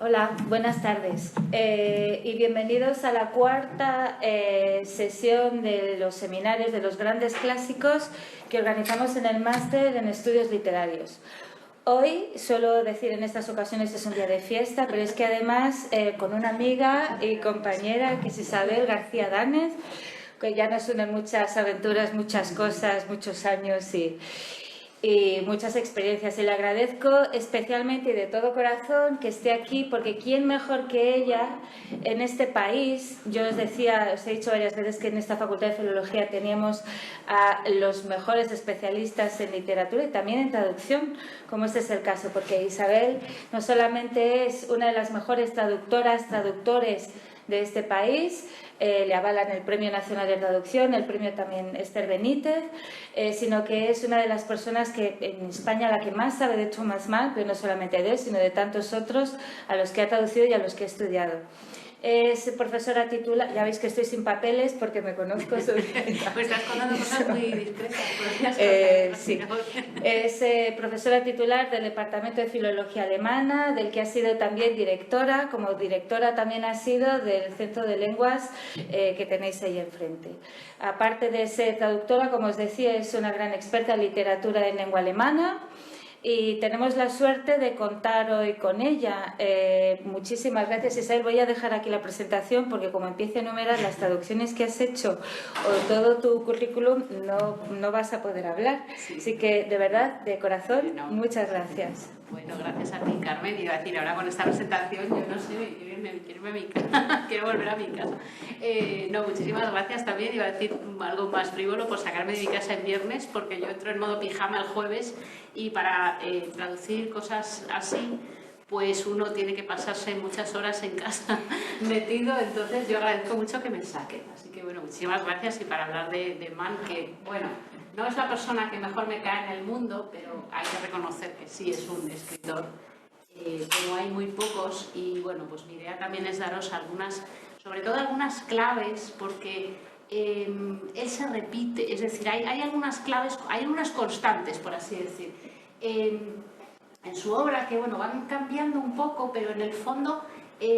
Hola, buenas tardes y bienvenidos a la cuarta sesión de los seminarios de los grandes clásicos que organizamos en el Máster en Estudios Literarios. Hoy, suelo decir en estas ocasiones es un día de fiesta, pero es que además con una amiga y compañera que es Isabel García Danez, que ya nos unen muchas aventuras, muchas cosas, muchos años y muchas experiencias, y le agradezco especialmente y de todo corazón que esté aquí, porque quién mejor que ella en este país. Yo os decía, os he dicho varias veces que en esta Facultad de Filología teníamos a los mejores especialistas en literatura y también en traducción, como este es el caso, porque Isabel no solamente es una de las mejores traductores de este país, le avalan el Premio Nacional de Traducción, el premio también Esther Benítez, sino que es una de las personas que en España la que más sabe, de hecho más mal, pero no solamente de él, sino de tantos otros a los que ha traducido y a los que he estudiado. Es profesora titular, ya veis que estoy sin papeles porque me conozco. Pues estás contando cosas muy discretas. Sí. Es profesora titular del Departamento de Filología Alemana, del que ha sido también directora, como directora también ha sido del Centro de Lenguas que tenéis ahí enfrente. Aparte de ser traductora, como os decía, es una gran experta en literatura en lengua alemana. Y tenemos la suerte de contar hoy con ella. Muchísimas gracias, Isabel. Voy a dejar aquí la presentación porque como empiece a enumerar las traducciones que has hecho o todo tu currículum, no vas a poder hablar. Sí. Así que, de verdad, de corazón, muchas gracias. Bueno, gracias a ti, Carmen. Iba a decir, ahora con esta presentación, yo no sé, quiero irme a mi casa, quiero volver a mi casa. No, muchísimas gracias también. Iba a decir algo más frívolo por sacarme de mi casa en viernes, porque yo entro en modo pijama el jueves y para traducir cosas así, pues uno tiene que pasarse muchas horas en casa metido, entonces yo agradezco mucho que me saquen. Así que bueno, muchísimas gracias. Y para hablar de Mann, que bueno, no es la persona que mejor me cae en el mundo, pero hay que reconocer que sí es un escritor, como hay muy pocos. Y bueno, pues mi idea también es daros algunas, sobre todo algunas claves, porque él se repite, es decir, hay algunas claves, hay algunas constantes, por así decir, en su obra que bueno, van cambiando un poco, pero en el fondo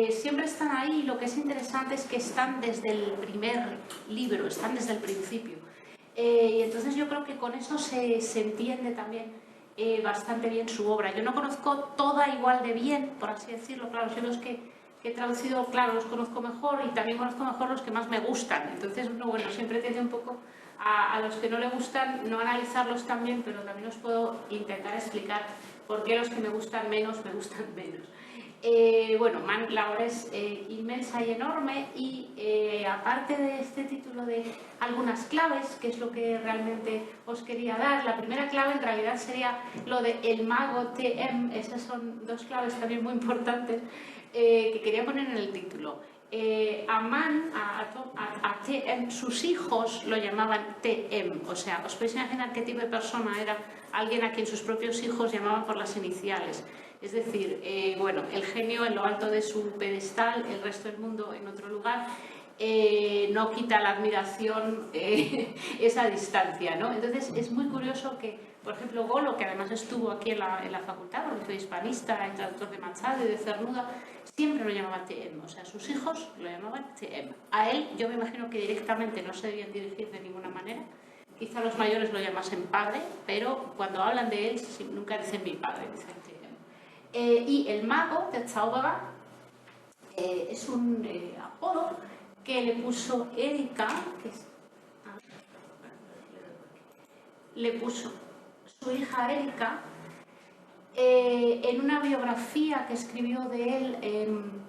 siempre están ahí. Lo que es interesante es que están desde el primer libro, están desde el principio. Y entonces yo creo que con eso se entiende también bastante bien su obra. Yo no conozco toda igual de bien, por así decirlo, claro, yo los que he traducido, claro, los conozco mejor y también conozco mejor los que más me gustan. Entonces, bueno, siempre tiende un poco a los que no le gustan, no analizarlos tan bien, pero también os puedo intentar explicar por qué los que me gustan menos me gustan menos. Bueno, Mann, la obra es inmensa y enorme, y aparte de este título de algunas claves, que es lo que realmente os quería dar, la primera clave en realidad sería lo de el mago TM. Esas son dos claves también muy importantes que quería poner en el título. A Mann, a TM, sus hijos lo llamaban TM, o sea, os podéis imaginar qué tipo de persona era alguien a quien sus propios hijos llamaban por las iniciales. Es decir, bueno, el genio en lo alto de su pedestal, el resto del mundo en otro lugar. No quita la admiración esa distancia, ¿no? Entonces es muy curioso que, por ejemplo, Golo, que además estuvo aquí en la facultad, porque fue hispanista, traductor de Machado y de Cernuda, siempre lo llamaba TM, o sea, sus hijos lo llamaban TM. A él yo me imagino que directamente no se debían dirigir de ninguna manera. Quizá los mayores lo llamasen padre, pero cuando hablan de él nunca dicen mi padre, dicen TM. Y el mago de Zauberer es un apodo que le puso Erika, le puso su hija Erika en una biografía que escribió de él en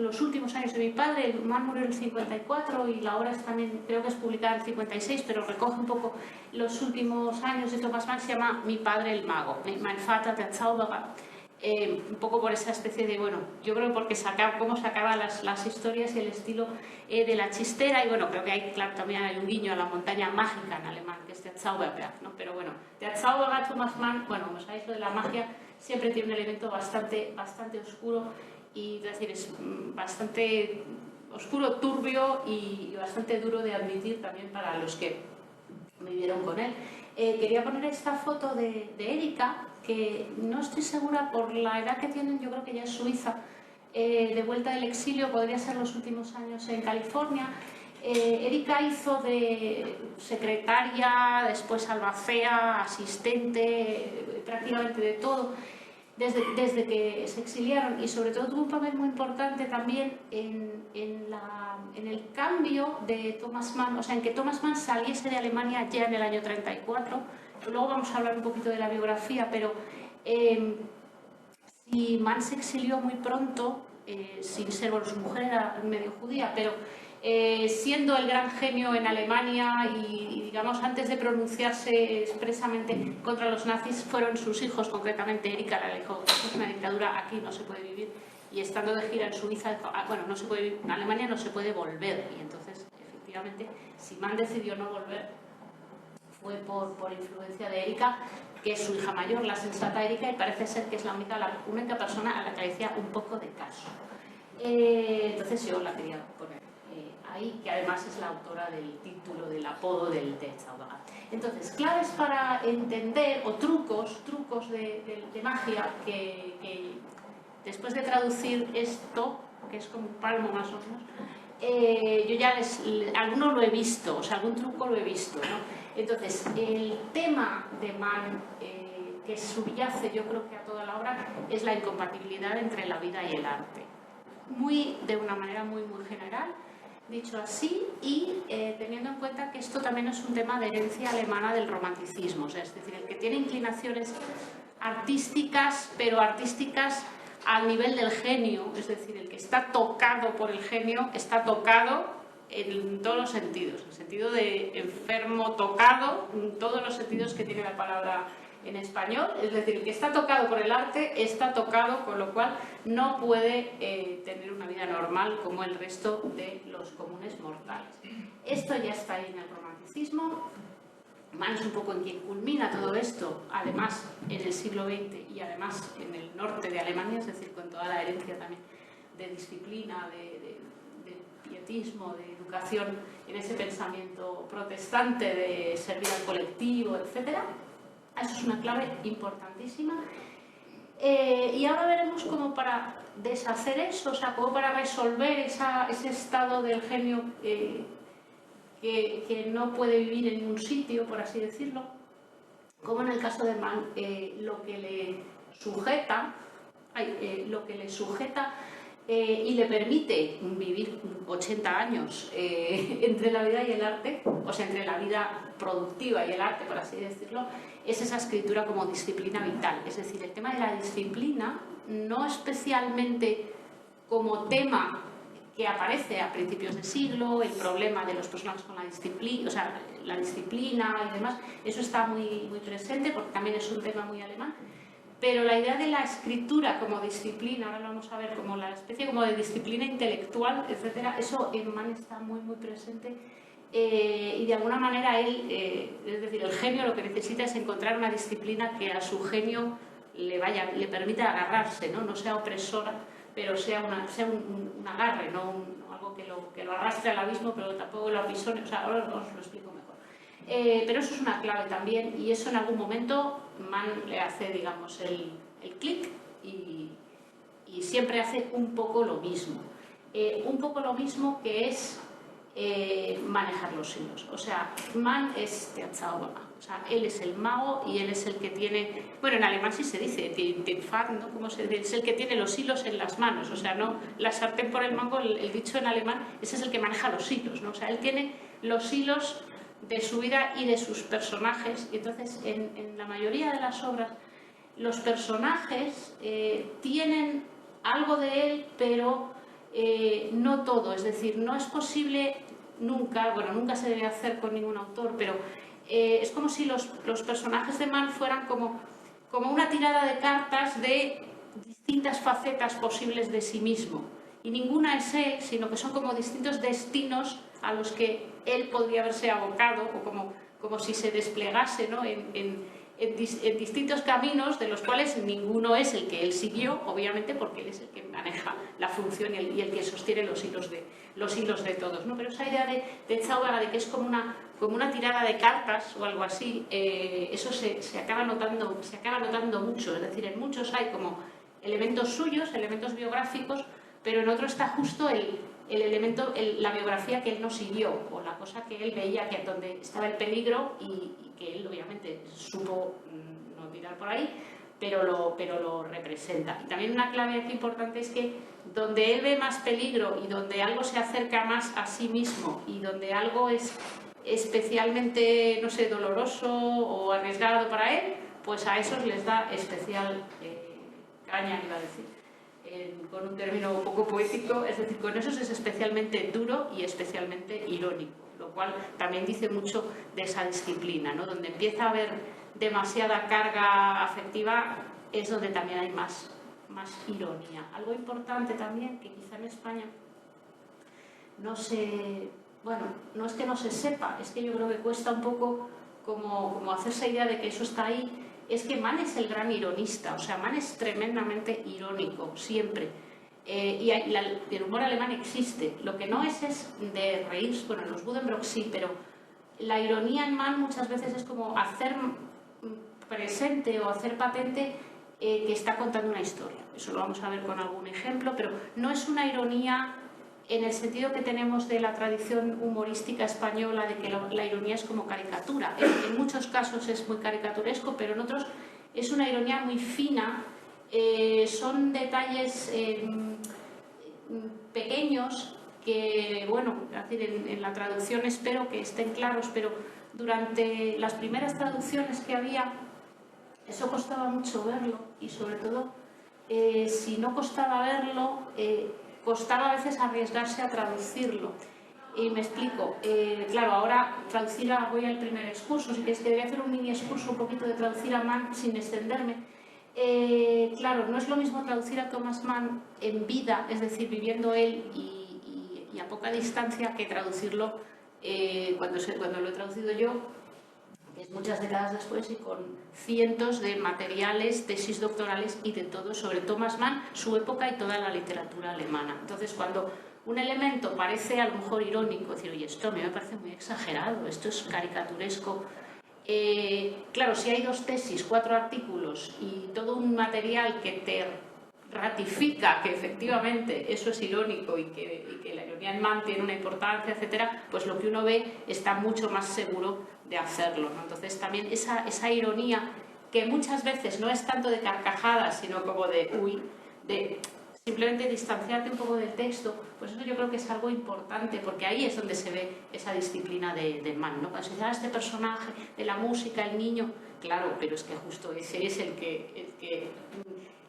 los últimos años de mi padre. Mann murió en el 54 y la obra también creo que es publicada en el 56, pero recoge un poco los últimos años de Thomas Mann. Se llama Mi padre el mago, Mein Vater der Zauberer. Un poco por esa especie de, bueno, yo creo porque cómo sacaba las historias y el estilo de la chistera. Y bueno, creo que claro, también hay un guiño a la montaña mágica en alemán, que es der Zauberberg, ¿no? Pero bueno, der Zauberer, Thomas Mann, bueno, como sabéis, lo de la magia siempre tiene un elemento bastante oscuro, y es decir, es bastante oscuro, turbio y bastante duro de admitir también para los que vivieron con él. Quería poner esta foto de Erika, que no estoy segura por la edad que tienen, yo creo que ya es suiza, de vuelta del exilio, podría ser los últimos años en California. Erika hizo de secretaria, después albacea, asistente, prácticamente de todo, desde que se exiliaron, y sobre todo tuvo un papel muy importante también en el cambio de Thomas Mann, o sea, en que Thomas Mann saliese de Alemania ya en el año 34. Luego vamos a hablar un poquito de la biografía, pero si Mann se exilió muy pronto, sin ser, bueno, su mujer era medio judía, pero siendo el gran genio en Alemania y, digamos, antes de pronunciarse expresamente contra los nazis, fueron sus hijos, concretamente Erika, le dijo: esto es una dictadura, aquí no se puede vivir. Y estando de gira en Suiza, dijo: bueno, no se puede vivir, en Alemania no se puede volver. Y entonces, efectivamente, si Mann decidió no volver, fue por influencia de Erika, que es su hija mayor, la sensata Erika, y parece ser que es la única persona a la que le hacía un poco de caso. Entonces yo la quería poner ahí, que además es la autora del título, del apodo del Zauberer. Entonces, claves para entender, o trucos de magia, que después de traducir esto, que es como un palmo más o menos, yo ya alguno lo he visto, o sea, algún truco lo he visto, ¿no? Entonces, el tema de Mann, que subyace yo creo que a toda la obra, es la incompatibilidad entre la vida y el arte. De una manera muy general, dicho así, y teniendo en cuenta que esto también es un tema de herencia alemana del romanticismo, o sea, es decir, el que tiene inclinaciones artísticas, pero artísticas al nivel del genio, es decir, el que está tocado por el genio, está tocado en todos los sentidos, en el sentido de enfermo tocado, en todos los sentidos que tiene la palabra en español, es decir, el que está tocado por el arte está tocado, con lo cual no puede tener una vida normal como el resto de los comunes mortales. Esto ya está ahí en el romanticismo. Mann es un poco en quien culmina todo esto, además en el siglo XX y además en el norte de Alemania, es decir, con toda la herencia también de disciplina, de pietismo, de educación en ese pensamiento protestante de servir al colectivo, etc. Eso es una clave importantísima. Y ahora veremos cómo para deshacer eso, o sea, cómo para resolver ese estado del genio que no puede vivir en ningún sitio, por así decirlo, como en el caso de Mann, lo que le sujeta y le permite vivir 80 años entre la vida y el arte, o sea, entre la vida productiva y el arte, por así decirlo, es esa escritura como disciplina vital. Es decir, el tema de la disciplina, no especialmente como tema que aparece a principios de siglo, el problema de los personajes con la disciplina, o sea, la disciplina y demás, eso está muy presente porque también es un tema muy alemán. Pero la idea de la escritura como disciplina, ahora lo vamos a ver como la especie como de disciplina intelectual, etcétera, eso en Mann está muy presente, y de alguna manera él, es decir, el genio lo que necesita es encontrar una disciplina que a su genio le permita agarrarse, no sea opresora, pero sea un agarre, no algo que lo arrastre al abismo, pero tampoco lo apisone, o sea, ahora os lo explico mejor. Pero eso es una clave también, y eso en algún momento Mann le hace, digamos, el clic y siempre hace un poco lo mismo. Un poco lo mismo que es manejar los hilos. O sea, Mann es der Zauberer, o sea, él es el mago y él es el que tiene, bueno, en alemán sí se dice, den Faden, ¿no? ¿Cómo se dice? Es el que tiene los hilos en las manos, o sea, no la sartén por el mango, el dicho en alemán, ese es el que maneja los hilos, ¿no? O sea, él tiene los hilos de su vida y de sus personajes, y entonces en la mayoría de las obras los personajes tienen algo de él, pero no todo, es decir, no es posible nunca, bueno, nunca se debe hacer con ningún autor, pero es como si los personajes de Mann fueran como una tirada de cartas de distintas facetas posibles de sí mismo, y ninguna es él, sino que son como distintos destinos a los que él podría haberse abocado, o como si se desplegase, ¿no? en en distintos caminos, de los cuales ninguno es el que él siguió, obviamente, porque él es el que maneja la función y el que sostiene los hilos de todos, ¿no? Pero esa idea de Zauberga, de que es como una tirada de cartas o algo así, eso se acaba notando mucho. Es decir, en muchos hay como elementos suyos, elementos biográficos, pero en otro está justo el elemento, la biografía que él no siguió, o la cosa que él veía que donde estaba el peligro y que él obviamente supo no tirar por ahí, pero lo representa. Y también una clave aquí importante es que donde él ve más peligro y donde algo se acerca más a sí mismo y donde algo es especialmente, no sé, doloroso o arriesgado para él, pues a esos les da especial caña, iba a decir, con un término un poco poético, es decir, con esos es especialmente duro y especialmente irónico, lo cual también dice mucho de esa disciplina, ¿no? Donde empieza a haber demasiada carga afectiva es donde también hay más ironía. Algo importante también, que quizá en España no se... Bueno, no es que no se sepa, es que yo creo que cuesta un poco como hacerse idea de que eso está ahí, es que Mann es el gran ironista, o sea, Mann es tremendamente irónico, siempre. Y el humor alemán existe, lo que no es de reírse, bueno, en los Buddenbrook sí, pero la ironía en Mann muchas veces es como hacer presente o hacer patente que está contando una historia. Eso lo vamos a ver con algún ejemplo, pero no es una ironía en el sentido que tenemos de la tradición humorística española, de que la ironía es como caricatura. En muchos casos es muy caricaturesco, pero en otros es una ironía muy fina. Son detalles pequeños que, bueno, es decir, en la traducción espero que estén claros, pero durante las primeras traducciones que había, eso costaba mucho verlo y sobre todo, si no costaba verlo, costaba a veces arriesgarse a traducirlo. Y me explico, claro, ahora voy al primer excurso, si quieres que debería hacer un mini excurso, un poquito de traducir a Mann sin extenderme. Claro, no es lo mismo traducir a Thomas Mann en vida, es decir, viviendo él y a poca distancia, que traducirlo cuando lo he traducido yo, que es muchas décadas después y con cientos de materiales, tesis doctorales y de todo sobre Thomas Mann, su época y toda la literatura alemana. Entonces, cuando un elemento parece a lo mejor irónico, decir, oye, esto a mí me parece muy exagerado, esto es caricaturesco. Claro, si hay 2 tesis, 4 artículos y todo un material que te ratifica que efectivamente eso es irónico y que la ironía en Mann tiene una importancia, etcétera, pues lo que uno ve está mucho más seguro de hacerlo, ¿no? Entonces también esa ironía, que muchas veces no es tanto de carcajadas, sino como de simplemente distanciarte un poco del texto, pues eso yo creo que es algo importante, porque ahí es donde se ve esa disciplina de Mann, ¿no? Cuando se llama este personaje de la música, el niño, claro, pero es que justo ese es el que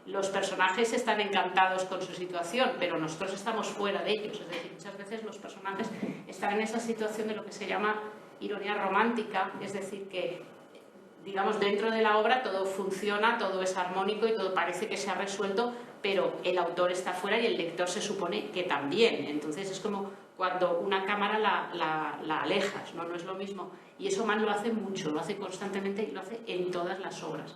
los personajes están encantados con su situación, pero nosotros estamos fuera de ellos. Es decir, muchas veces los personajes están en esa situación de lo que se llama ironía romántica, es decir, que, digamos, dentro de la obra todo funciona, todo es armónico y todo parece que se ha resuelto, pero el autor está fuera y el lector se supone que también. Entonces es como cuando una cámara la alejas, ¿no? No es lo mismo. Y eso Mann lo hace mucho, lo hace constantemente y lo hace en todas las obras.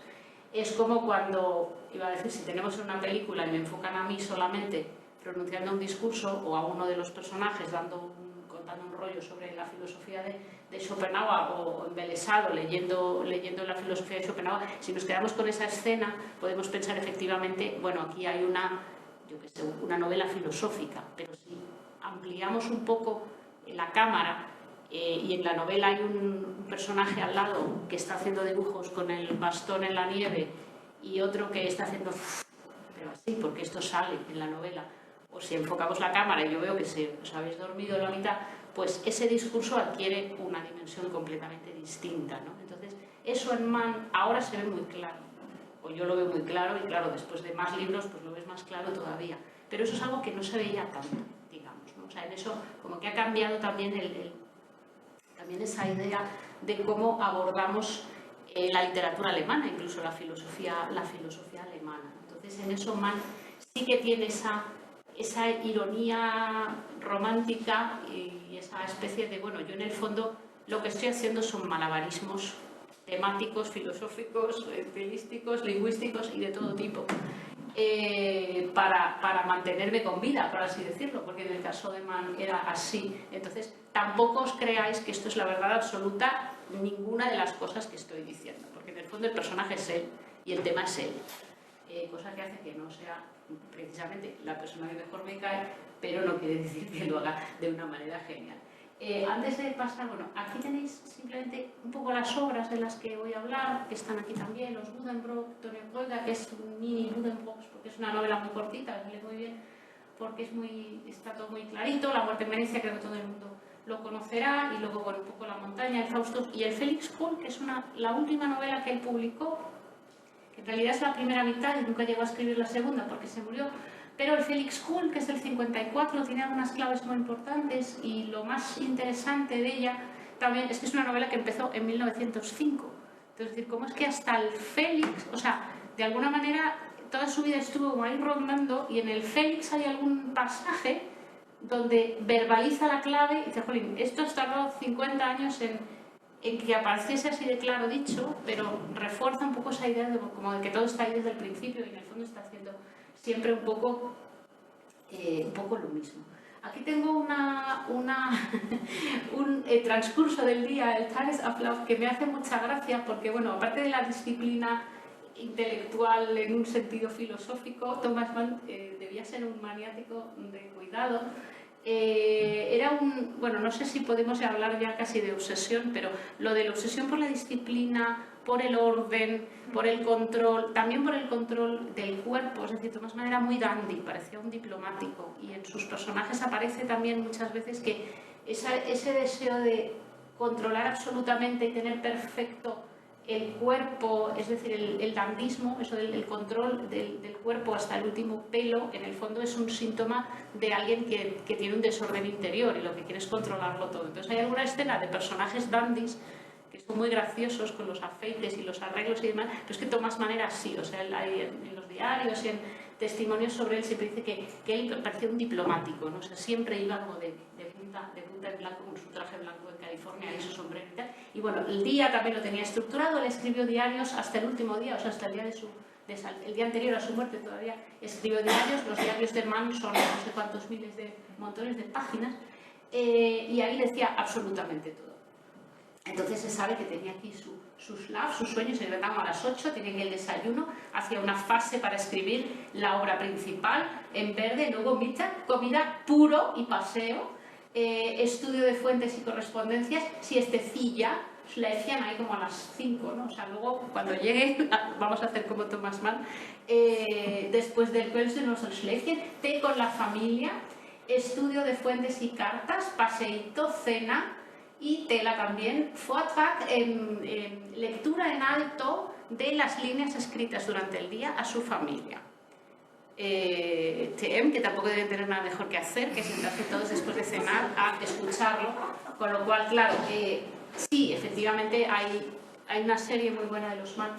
Es como cuando, iba a decir, si tenemos una película y me enfocan a mí solamente pronunciando un discurso o a uno de los personajes contando un rollo sobre la filosofía de Schopenhauer o embelesado leyendo la filosofía de Schopenhauer, si nos quedamos con esa escena podemos pensar efectivamente, bueno, aquí hay una novela filosófica, pero si ampliamos un poco la cámara y en la novela hay un personaje al lado que está haciendo dibujos con el bastón en la nieve y otro que está haciendo pero así, porque esto sale en la novela, o si enfocamos la cámara y yo veo que os habéis dormido la mitad, pues ese discurso adquiere una dimensión completamente distinta, ¿no? Entonces, eso en Mann ahora se ve muy claro, o yo lo veo muy claro, y claro, después de más libros pues lo ves más claro todavía, pero eso es algo que no se veía tanto, digamos, ¿no? O sea, en eso como que ha cambiado también también esa idea de cómo abordamos la literatura alemana, incluso la filosofía alemana. Entonces, en eso Mann sí que tiene esa ironía romántica y esa especie de, bueno, yo en el fondo lo que estoy haciendo son malabarismos temáticos, filosóficos, estilísticos, lingüísticos y de todo tipo. Para mantenerme con vida, por así decirlo, porque en el caso de Mann era así. Entonces, tampoco os creáis que esto es la verdad absoluta, ninguna de las cosas que estoy diciendo, porque en el fondo el personaje es él y el tema es él, cosa que hace que no sea precisamente la persona que mejor me cae, pero no quiere decir que lo haga de una manera genial. Antes de pasar, bueno, aquí tenéis simplemente un poco las obras de las que voy a hablar, que están aquí también, los Buddenbrook, Tony Golda, que es un mini Buddenbrook, porque es una novela muy cortita, que lee muy bien, porque está todo muy clarito. La muerte en Venecia, creo que todo el mundo lo conocerá, y luego, bueno, un poco La montaña, el Faustus y el Felix Kuhn, que es la última novela que él publicó, que en realidad es la primera mitad y nunca llegó a escribir la segunda porque se murió. Pero el Felix Kuhn, que es del 54, tiene algunas claves muy importantes, y lo más interesante de ella también es que es una novela que empezó en 1905. Es decir, cómo es que hasta el Félix, o sea, de alguna manera toda su vida estuvo ahí rondando, y en el Félix hay algún pasaje donde verbaliza la clave y dice, jolín, esto ha tardado 50 años en que apareciese así de claro dicho, pero refuerza un poco esa idea de, como de que todo está ahí desde el principio, y en el fondo está haciendo siempre un poco lo mismo. Aquí tengo un transcurso del día, el Times of Love, que me hace mucha gracia porque, bueno, aparte de la disciplina intelectual en un sentido filosófico, Thomas Mann debía ser un maniático de cuidado. Bueno, no sé si podemos hablar ya casi de obsesión, pero lo de la obsesión por la disciplina, por el orden, por el control, también por el control del cuerpo. Es decir, Thomas Mann era muy dandy, parecía un diplomático, y en sus personajes aparece también muchas veces que ese deseo de controlar absolutamente y tener perfecto el cuerpo, es decir, el dandismo, eso del control del cuerpo hasta el último pelo, en el fondo es un síntoma de alguien que tiene un desorden interior y lo que quiere es controlarlo todo. Entonces hay alguna escena de personajes dandis que son muy graciosos con los afeites y los arreglos y demás, pero es que Thomas Mann era así, o sea, en los diarios y en testimonios sobre él siempre dice que él parecía un diplomático, ¿no? O sea, siempre iba como de punta en blanco, con su traje blanco en California y su sombrero y tal. Y bueno, el día también lo tenía estructurado, él escribió diarios hasta el último día, o sea, hasta el día el día anterior a su muerte todavía escribió diarios. Los diarios de Mann son no sé cuántos miles montones de páginas, y ahí decía absolutamente todo. Entonces se sabe que tenía aquí sus sueños, se levantaba a las 8, tenía que ir el desayuno, hacía una fase para escribir la obra principal en verde, luego mitad, comida puro y paseo, estudio de fuentes y correspondencias, siestecilla, la decían ahí como a las 5, ¿no? O sea, luego cuando llegue vamos a hacer como Thomas Mann, después del Schläfchen, té con la familia, estudio de fuentes y cartas, paseíto, cena, y tela también, Vortrag, lectura en alto de las líneas escritas durante el día a su familia. TM, que tampoco deben tener nada mejor que hacer que sentarse todos después de cenar a escucharlo, con lo cual, claro, sí, efectivamente hay una serie muy buena de los Mann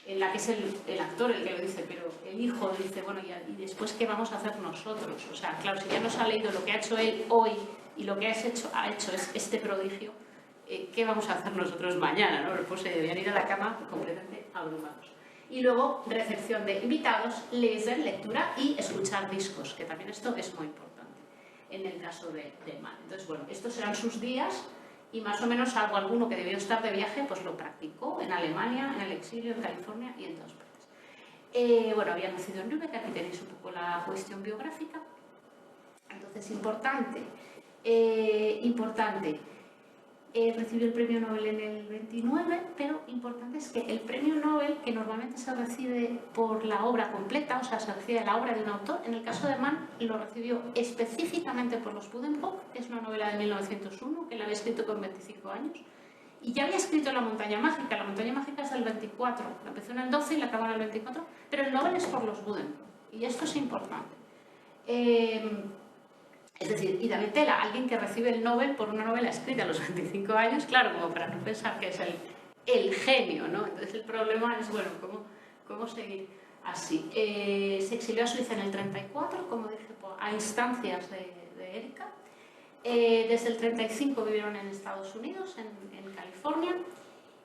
en la que es el actor el que lo dice, pero el hijo dice, bueno, ¿y después qué vamos a hacer nosotros? O sea, claro, si ya nos ha leído lo que ha hecho él hoy y lo que ha hecho es este prodigio, ¿qué vamos a hacer nosotros mañana? ¿No? Pues se debían ir a la cama completamente abrumados. Y luego, recepción de invitados, leer, lectura y escuchar discos, que también esto es muy importante en el caso de Mann. Entonces, bueno, estos serán sus días, y más o menos, salvo alguno que debió estar de viaje, pues lo practicó en Alemania, en el exilio, en California y en todas partes. Bueno, había nacido en Lübeck, aquí tenéis un poco la cuestión biográfica. Entonces, importante, recibió el premio Nobel en el 29, pero importante es que el premio Nobel, que normalmente se recibe por la obra completa, o sea, se recibe la obra de un autor, en el caso de Mann lo recibió específicamente por los Buddenbrook, que es una novela de 1901, que la había escrito con 25 años, y ya había escrito La montaña mágica. La montaña mágica es del 24, la empezó en el 12 y la acabó en el 24, pero el Nobel es por los Buddenbrook, y esto es importante. Es decir, y también tela, alguien que recibe el Nobel por una novela escrita a los 25 años, claro, como para no pensar que es el genio, ¿no? Entonces el problema es, bueno, ¿cómo seguir así? Se exilió a Suiza en el 34, como dije, a instancias de Erika. Desde el 35 vivieron en Estados Unidos, en California,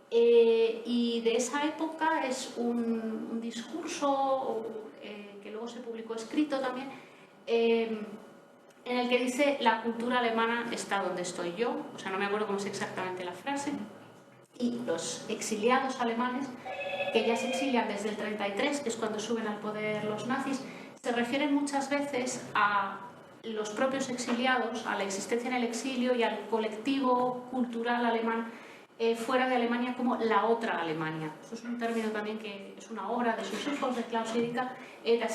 Y de esa época es un discurso que luego se publicó escrito también, en el que dice: la cultura alemana está donde estoy yo. O sea, no me acuerdo cómo es exactamente la frase. Y los exiliados alemanes, que ya se exilian desde el 33, que es cuando suben al poder los nazis, se refieren muchas veces a los propios exiliados, a la existencia en el exilio y al colectivo cultural alemán fuera de Alemania como la otra Alemania. Eso es un término también que es una obra de sus hijos, de Klaus Edeka,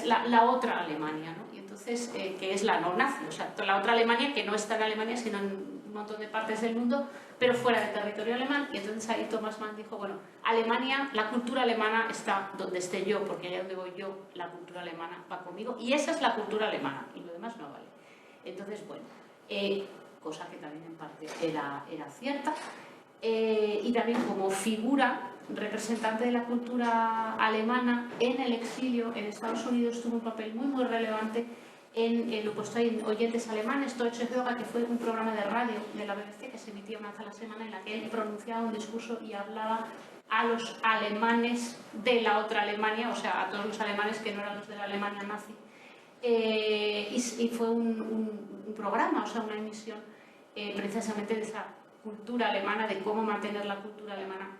la otra Alemania, ¿no? Y entonces, que es la no nazi, o sea, la otra Alemania que no está en Alemania sino en un montón de partes del mundo, pero fuera del territorio alemán. Y entonces ahí Thomas Mann dijo: bueno, Alemania, la cultura alemana está donde esté yo, porque allá donde voy yo, la cultura alemana va conmigo, y esa es la cultura alemana, y lo demás no vale. Entonces, bueno, cosa que también en parte era cierta. Y también como figura representante de la cultura alemana en el exilio en Estados Unidos tuvo un papel muy relevante en lo puesto ahí en Oyentes Alemanes, Deutsche Hörer, que fue un programa de radio de la BBC que se emitía una vez a la semana, en la que él pronunciaba un discurso y hablaba a los alemanes de la otra Alemania, o sea, a todos los alemanes que no eran los de la Alemania nazi. Y fue un programa, o sea, una emisión precisamente de esa cultura alemana, de cómo mantener la cultura alemana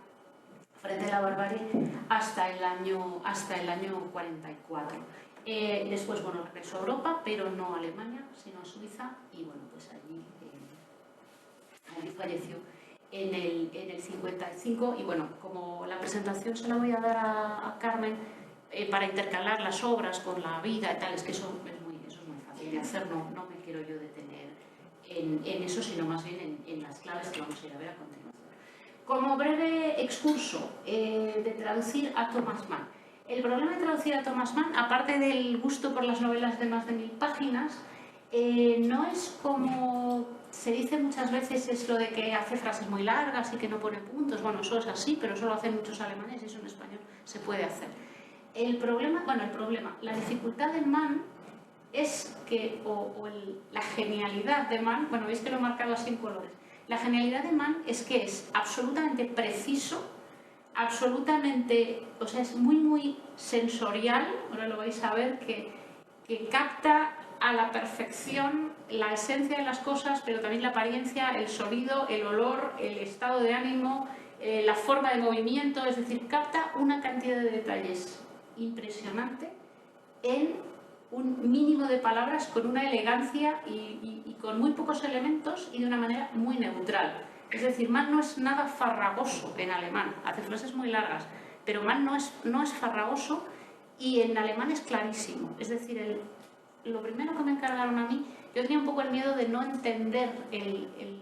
frente a la barbarie hasta el año 44. Después, bueno, regresó a Europa, pero no a Alemania, sino a Suiza, y bueno, pues allí falleció en el 55. Y bueno, como la presentación se la voy a dar a Carmen para intercalar las obras con la vida y tal, es que eso es muy fácil de hacer, no me quiero yo detener en eso, sino más bien en las claves que vamos a ir a ver a continuación. Como breve excurso de traducir a Thomas Mann. El problema de traducir a Thomas Mann, aparte del gusto por las novelas de más de 1000 páginas, no es como se dice muchas veces, es lo de que hace frases muy largas y que no pone puntos. Bueno, eso es así, pero eso lo hacen muchos alemanes y eso en español se puede hacer. La dificultad de Mann es que, la genialidad de Mann, bueno, veis que lo he marcado así en colores, la genialidad de Mann es que es absolutamente preciso, absolutamente, o sea, es muy sensorial, ahora lo vais a ver, que capta a la perfección la esencia de las cosas, pero también la apariencia, el sonido, el olor, el estado de ánimo, la forma de movimiento, es decir, capta una cantidad de detalles impresionante en un mínimo de palabras, con una elegancia y con muy pocos elementos y de una manera muy neutral. Es decir, Mann no es nada farragoso en alemán, hace frases muy largas, pero Mann no es farragoso, y en alemán es clarísimo. Es decir, lo primero que me encargaron a mí, yo tenía un poco el miedo de no entender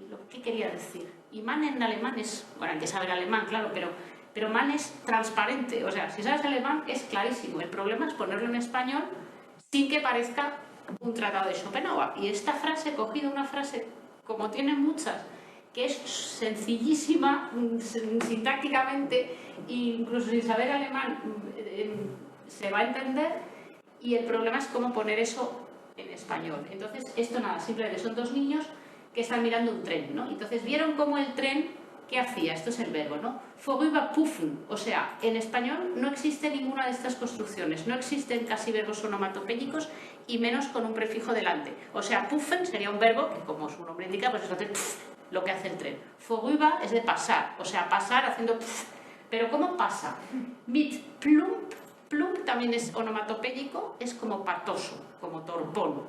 lo que quería decir. Y Mann en alemán es, bueno, hay que saber alemán, claro, pero Mann es transparente. O sea, si sabes alemán es clarísimo. El problema es ponerlo en español sin que parezca un tratado de Schopenhauer. Y esta frase, he cogido una frase, como tienen muchas, que es sencillísima sintácticamente, e incluso sin saber alemán se va a entender, y el problema es cómo poner eso en español. Entonces, esto nada, simplemente son dos niños que están mirando un tren, ¿no? Entonces, vieron cómo el tren, ¿qué hacía? Esto es el verbo, ¿no? Vorüberpuffen. O sea, en español no existe ninguna de estas construcciones, no existen casi verbos onomatopéyicos, y menos con un prefijo delante. O sea, puffen sería un verbo que, como su nombre indica, pues es hacer lo que hace el tren. Vorüber es de pasar, o sea, pasar haciendo pf. Pero ¿cómo pasa? Mit plump, plump también es onomatopéyico, es como patoso, como torpón,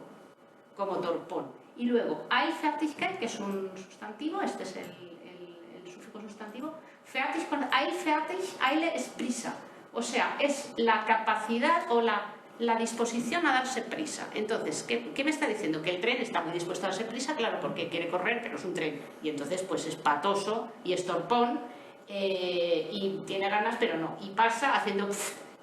Y luego, Eilfertigkeit, que es un sustantivo, este es el sufijo sustantivo, fertig con Eilfertig, Eile es prisa, o sea, es la capacidad o la disposición a darse prisa. Entonces, ¿qué me está diciendo? Que el tren está muy dispuesto a darse prisa, claro, porque quiere correr, pero es un tren. Y entonces, pues es patoso y es torpón, y tiene ganas, pero no. Y pasa haciendo...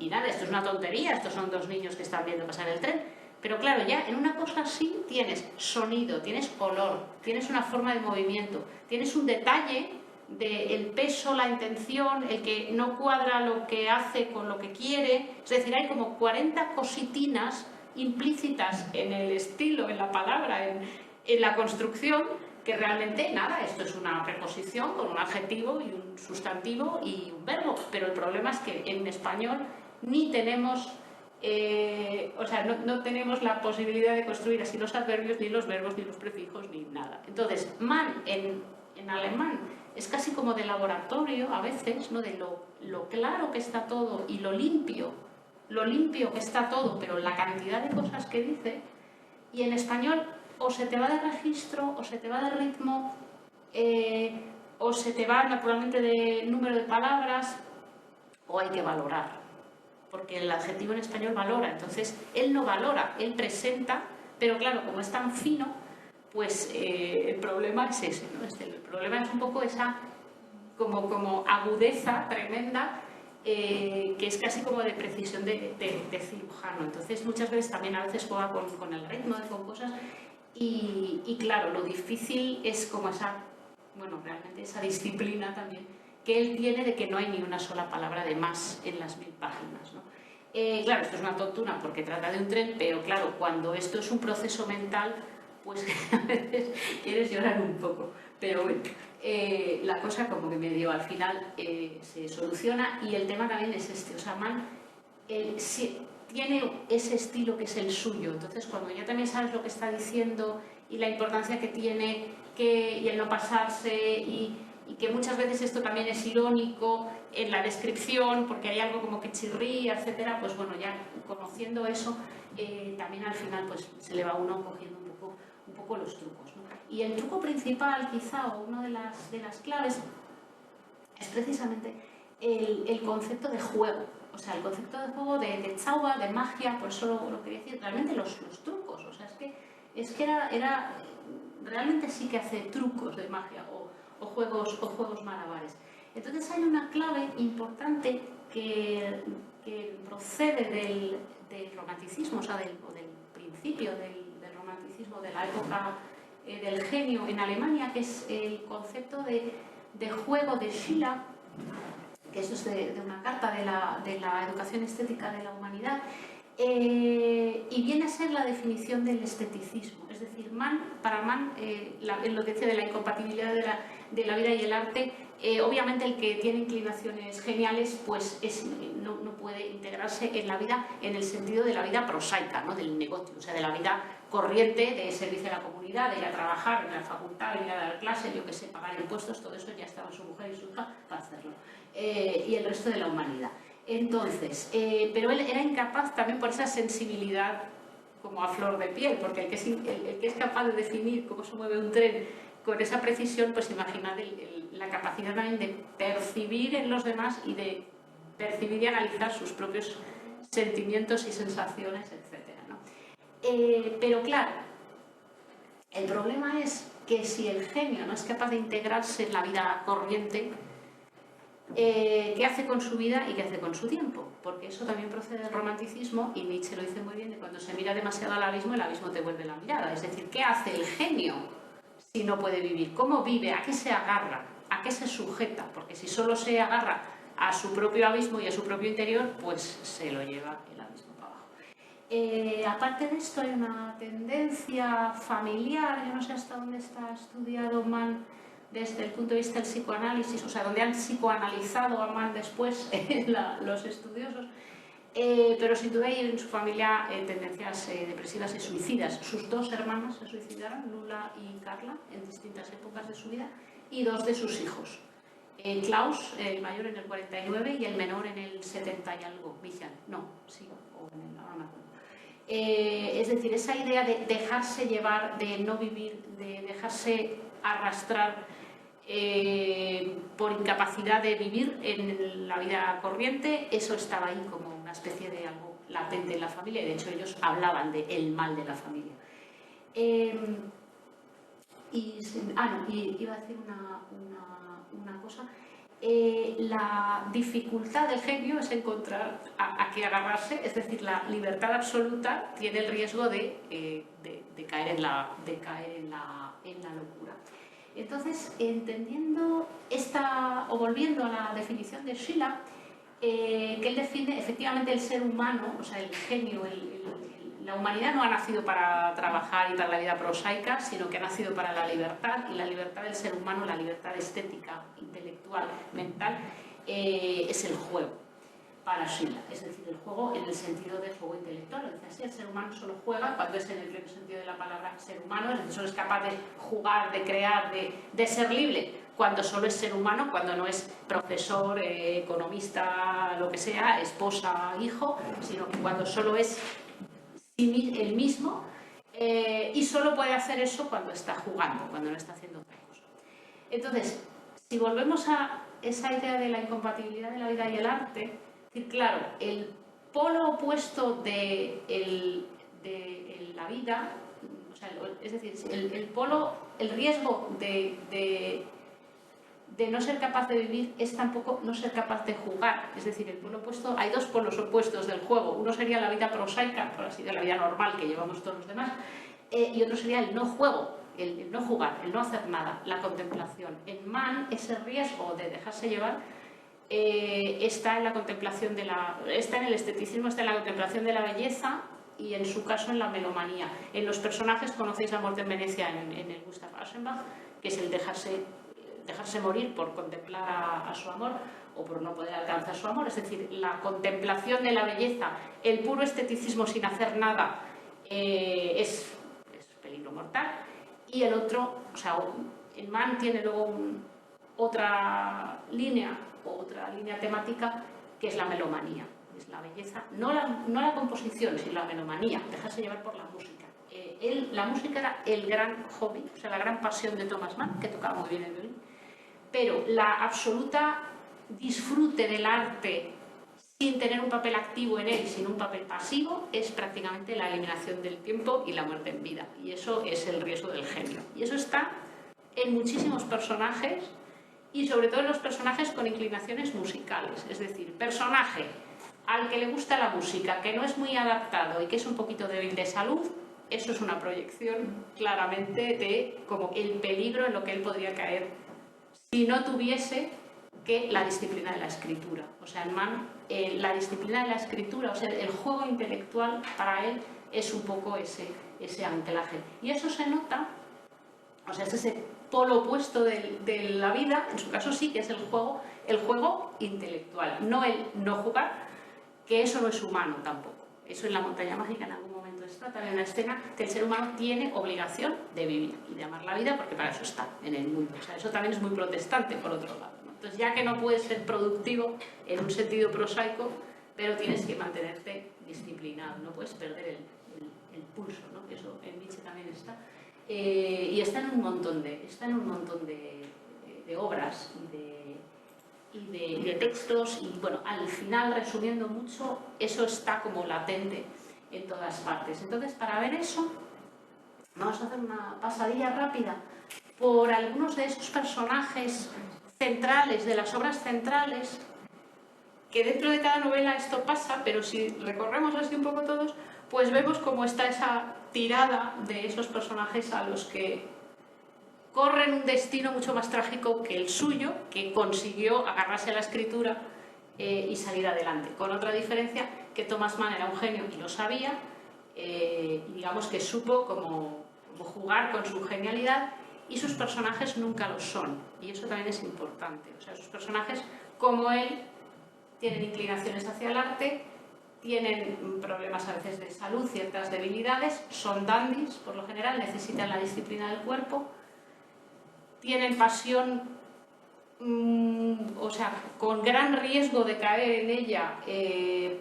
Y nada, esto es una tontería, estos son dos niños que están viendo pasar el tren. Pero claro, ya en una cosa así tienes sonido, tienes olor, tienes una forma de movimiento, tienes un detalle del peso, la intención, el que no cuadra lo que hace con lo que quiere. Es decir, hay como 40 cositinas implícitas en el estilo, en la palabra, en la construcción, que realmente nada, esto es una preposición con un adjetivo y un sustantivo y un verbo, pero el problema es que en español ni tenemos, o sea, no tenemos la posibilidad de construir así los adverbios, ni los verbos, ni los prefijos, ni nada. Entonces, man en alemán es casi como de laboratorio a veces, ¿no? De lo claro que está todo y lo limpio que está todo, pero la cantidad de cosas que dice, y en español o se te va de registro, o se te va de ritmo, o se te va naturalmente de número de palabras, o hay que valorar, porque el adjetivo en español valora, entonces él no valora, él presenta, pero claro, como es tan fino, pues el problema es ese, ¿no? El problema es un poco esa como agudeza tremenda, que es casi como de precisión de cirujano. Entonces muchas veces también a veces juega con el ritmo, con cosas, y claro, lo difícil es como realmente esa disciplina también que él tiene de que no hay ni una sola palabra de más en las 1000 páginas, ¿no? Claro, esto es una tontuna porque trata de un tren, pero claro, cuando esto es un proceso mental, pues a veces quieres llorar un poco, pero bueno, la cosa como que medio al final se soluciona, y el tema también es este, o sea, Mann tiene ese estilo que es el suyo, entonces cuando ya también sabes lo que está diciendo y la importancia que tiene y el no pasarse, y que muchas veces esto también es irónico en la descripción porque hay algo como que chirría, etcétera, pues bueno, ya conociendo eso, también al final pues se le va uno cogiendo un poco los trucos, ¿no? Y el truco principal, quizá, o una de las claves, es precisamente el concepto de juego. O sea, el concepto de juego de Zauber, de magia, por eso lo quería decir, realmente los trucos. O sea, es que era realmente sí que hace trucos de magia o juegos malabares. Entonces hay una clave importante que procede del romanticismo, o sea, del principio del romanticismo, de la época del genio en Alemania, que es el concepto de juego de Schiller, que eso es de una carta de la educación estética de la humanidad, y viene a ser la definición del esteticismo. Es decir, para Mann, lo que decía de la incompatibilidad de la vida y el arte, obviamente el que tiene inclinaciones geniales pues no puede integrarse en la vida en el sentido de la vida prosaica, ¿no? Del negocio, o sea, de la vida corriente, de servicio a la comunidad, de ir a trabajar en la facultad, de ir a dar clase, yo que sé, pagar impuestos, todo eso ya estaba su mujer y su hija para hacerlo, y el resto de la humanidad. Entonces, pero él era incapaz también por esa sensibilidad como a flor de piel, porque el que es capaz de definir cómo se mueve un tren con esa precisión, pues imaginad la capacidad también de percibir en los demás y de percibir y analizar sus propios sentimientos y sensaciones, etc., ¿no? Pero claro, el problema es que si el genio no es capaz de integrarse en la vida corriente, ¿qué hace con su vida y qué hace con su tiempo? Porque eso también procede del romanticismo, y Nietzsche lo dice muy bien, de cuando se mira demasiado al abismo, el abismo te vuelve la mirada. Es decir, ¿qué hace el genio si no puede vivir? ¿Cómo vive? ¿A qué se agarra? ¿A qué se sujeta? Porque si solo se agarra a su propio abismo y a su propio interior, pues se lo lleva el abismo para abajo. Aparte de esto, hay una tendencia familiar, yo no sé hasta dónde está estudiado Mann desde el punto de vista del psicoanálisis, o sea, donde han psicoanalizado a Mann después los estudiosos, pero sin duda hay en su familia tendencias depresivas y suicidas. Sus dos hermanas se suicidaron, Lula y Carla, en distintas épocas de su vida, y dos de sus hijos. Klaus, el mayor en el 49 y el menor en el 70 y algo, Michael, no, sí, o en el, ahora no me acuerdo. Es decir, esa idea de dejarse llevar, de no vivir, de dejarse arrastrar por incapacidad de vivir en la vida corriente, eso estaba ahí como una especie de algo latente en la familia, y de hecho ellos hablaban del mal de la familia. Iba a decir una cosa. La dificultad del genio es encontrar a qué agarrarse, es decir, la libertad absoluta tiene el riesgo de caer en la locura. Entonces, entendiendo o volviendo a la definición de Schiller, que él define efectivamente el ser humano, o sea, el genio, la humanidad no ha nacido para trabajar y para la vida prosaica, sino que ha nacido para la libertad, y la libertad del ser humano, la libertad estética, intelectual, mental, es el juego para Schiller. Es decir, el juego en el sentido de juego intelectual. Lo dice así, el ser humano solo juega cuando es en el pleno sentido de la palabra ser humano, es decir, solo es capaz de jugar, de crear, de ser libre, cuando solo es ser humano, cuando no es profesor, economista, lo que sea, esposa, hijo, sino que cuando solo es el mismo, y solo puede hacer eso cuando está jugando, cuando no está haciendo otra cosa. Entonces, si volvemos a esa idea de la incompatibilidad de la vida y el arte, claro, el polo opuesto de la vida, o sea, es decir, el riesgo de no ser capaz de vivir es tampoco no ser capaz de jugar. Es decir, el polo opuesto, hay dos polos opuestos del juego. Uno sería la vida prosaica, por así decirlo, la vida normal que llevamos todos los demás, y otro sería el no juego, el no jugar, el no hacer nada, la contemplación. En Mann, ese riesgo de dejarse llevar está en la contemplación está en el esteticismo, está en la contemplación de la belleza, y en su caso en la melomanía. En los personajes conocéis La muerte en Venecia en el Gustav Aschenbach, que es el dejarse morir por contemplar a su amor o por no poder alcanzar su amor. Es decir, la contemplación de la belleza, el puro esteticismo sin hacer nada, es peligro mortal. Y el otro, o sea, en Mann tiene luego otra línea temática, que es la melomanía, es la belleza, no la composición, sino la melomanía, dejarse llevar por la música. La música era el gran hobby, o sea, la gran pasión de Thomas Mann, que tocaba muy bien el violín, pero la absoluta disfrute del arte sin tener un papel activo en él, sin un papel pasivo, es prácticamente la eliminación del tiempo y la muerte en vida, y eso es el riesgo del genio. Y eso está en muchísimos personajes, y sobre todo en los personajes con inclinaciones musicales. Es decir, personaje al que le gusta la música, que no es muy adaptado y que es un poquito débil de salud, eso es una proyección claramente de como el peligro en lo que él podría caer si no tuviese que la disciplina de la escritura. O sea, en Mann, la disciplina de la escritura, o sea, el juego intelectual para él es un poco ese anclaje. Y eso se nota, o sea, es ese polo opuesto de la vida, en su caso sí que es el juego intelectual, no el no jugar, que eso no es humano tampoco. Eso en La montaña mágica en algún momento está también una escena que el ser humano tiene obligación de vivir y de amar la vida, porque para eso está en el mundo. O sea, eso también es muy protestante, por otro lado, ¿no? Entonces, ya que no puedes ser productivo en un sentido prosaico, pero tienes que mantenerte disciplinado, no puedes perder el pulso, ¿no? Eso en Nietzsche también está. Y está en un montón de obras y de textos, y bueno, al final, resumiendo mucho, eso está como latente en todas partes. Entonces, para ver eso, vamos a hacer una pasadilla rápida por algunos de esos personajes centrales, de las obras centrales, que dentro de cada novela esto pasa, pero si recorremos así un poco todos, pues vemos cómo está esa tirada de esos personajes a los que corren un destino mucho más trágico que el suyo, que consiguió agarrarse a la escritura y salir adelante. Con otra diferencia, que Thomas Mann era un genio y lo sabía, y digamos que supo cómo jugar con su genialidad, y sus personajes nunca lo son. Y eso también es importante. O sea, sus personajes, como él, tienen inclinaciones hacia el arte, tienen problemas a veces de salud, ciertas debilidades, son dandis, por lo general, necesitan la disciplina del cuerpo, tienen pasión, o sea, con gran riesgo de caer en ella,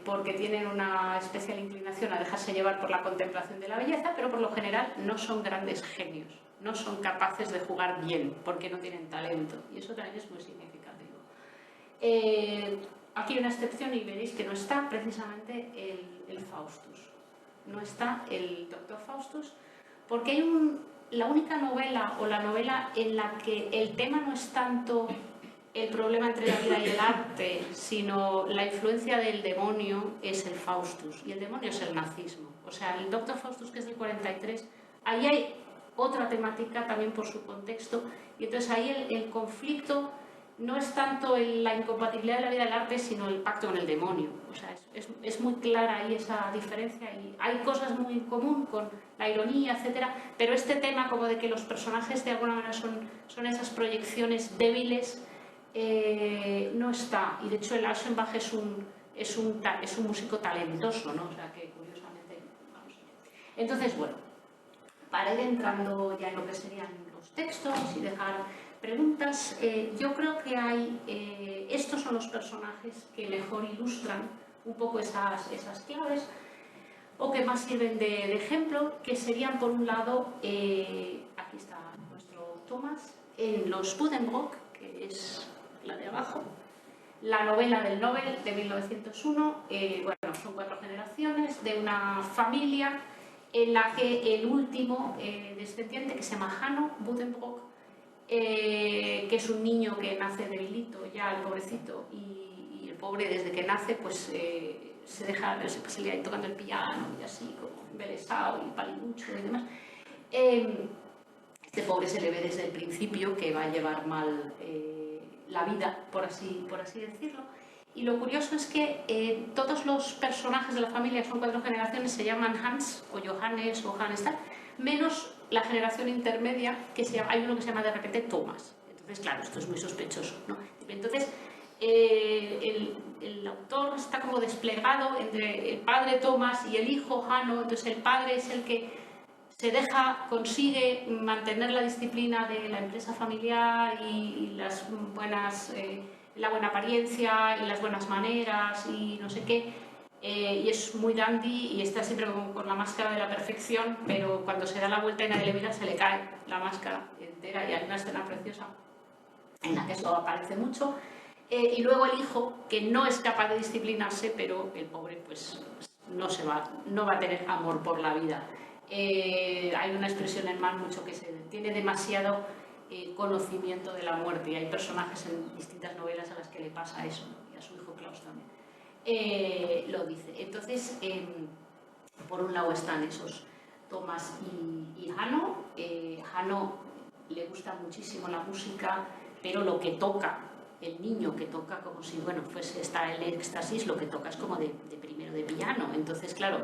porque tienen una especial inclinación a dejarse llevar por la contemplación de la belleza, pero por lo general no son grandes genios, no son capaces de jugar bien, porque no tienen talento, y eso también es muy significativo. Aquí hay una excepción y veréis que no está precisamente el Faustus. No está el Doctor Faustus, porque hay la única novela o la novela en la que el tema no es tanto el problema entre la vida y el arte, sino la influencia del demonio, es el Faustus. Y el demonio es el nazismo. O sea, el Doctor Faustus, que es del 43, ahí hay otra temática también por su contexto, y entonces ahí el conflicto no es tanto la incompatibilidad de la vida del arte, sino el pacto con el demonio. O sea, es muy clara ahí esa diferencia y hay cosas muy en común con la ironía, etcétera, pero este tema como de que los personajes de alguna manera son esas proyecciones débiles, no está. Y de hecho el Aschenbach es un músico talentoso, ¿no? O sea, que curiosamente... Vamos. Entonces, bueno, para ir entrando ya en lo que serían los textos y dejar preguntas, yo creo que hay... estos son los personajes que mejor ilustran un poco esas claves o que más sirven de ejemplo, que serían por un lado, aquí está nuestro Thomas, en los Buddenbrook, que es la de abajo, la novela del Nobel de 1901, bueno, son 4 generaciones de una familia en la que el último descendiente, que se llama Hanno Buddenbrook, que es un niño que nace debilito ya, el pobrecito, y el pobre desde que nace pues se deja, se le va tocando el piano y así, como embelesado y palinucho y demás. Este pobre se le ve desde el principio que va a llevar mal la vida, por así decirlo. Y lo curioso es que todos los personajes de la familia, son 4 generaciones, se llaman Hans o Johannes o Hannes tal, menos la generación intermedia, hay uno que se llama de repente Thomas. Entonces, claro, esto es muy sospechoso, ¿no? Entonces, el autor está como desplegado entre el padre Thomas y el hijo Hanno. Entonces el padre es el que consigue mantener la disciplina de la empresa familiar y las buenas, la buena apariencia y las buenas maneras y no sé qué, y es muy dandy y está siempre como con la máscara de la perfección, pero cuando se da la vuelta y nadie le mira se le cae la máscara entera y hay una escena preciosa en la que eso aparece mucho. Y luego el hijo, que no es capaz de disciplinarse, pero el pobre pues no va a tener amor por la vida. Hay una expresión en Mann mucho que tiene demasiado conocimiento de la muerte, y hay personajes en distintas novelas a las que le pasa eso, ¿no? Y a su hijo Klaus también lo dice. Entonces, por un lado están esos Thomas y Hanno. Hanno le gusta muchísimo la música, pero lo que toca, el niño que toca como si, bueno, fuese está el éxtasis, lo que toca es como de primero de piano. Entonces, claro,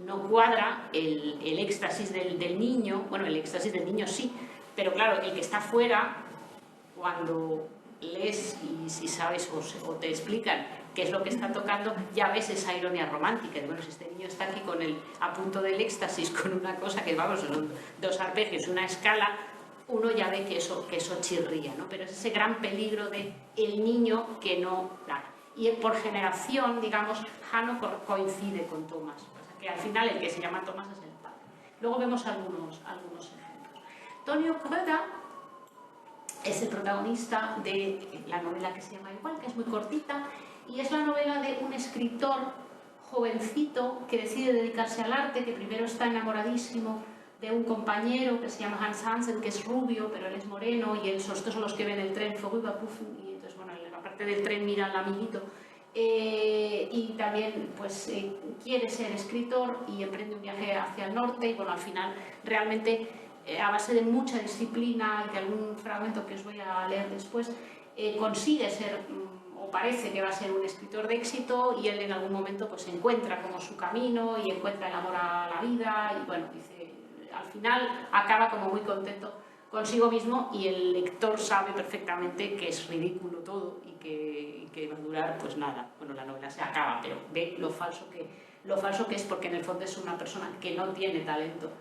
no cuadra el éxtasis del niño, bueno, el éxtasis del niño sí, pero claro, el que está fuera, cuando lees y si sabes o te explican qué es lo que está tocando, ya ves esa ironía romántica. Y bueno, si este niño está aquí a punto del éxtasis con una cosa que, vamos, son 2 arpegios, una escala, uno ya ve que eso chirría, ¿no? Pero es ese gran peligro de el niño que no... Claro. Y por generación, digamos, Hanno coincide con Thomas. O sea, que al final el que se llama Thomas es el padre. Luego vemos algunos ejemplos. Tonio Kröger es el protagonista de la novela que se llama igual, que es muy cortita, y es la novela de un escritor jovencito que decide dedicarse al arte, que primero está enamoradísimo de un compañero que se llama Hans Hansen, que es rubio, pero él es moreno, y estos son los que ven el tren vorüberpuffen, y entonces, bueno, en la parte del tren mira al amiguito, y también pues quiere ser escritor y emprende un viaje hacia el norte, y bueno, al final realmente a base de mucha disciplina y de algún fragmento que os voy a leer después, consigue ser, o parece que va a ser, un escritor de éxito, y él en algún momento pues encuentra como su camino y encuentra el amor a la vida, y bueno, dice, al final acaba como muy contento consigo mismo, y el lector sabe perfectamente que es ridículo todo y que va a durar pues nada. Bueno, la novela se acaba, pero ve lo falso que es, porque en el fondo es una persona que no tiene talento,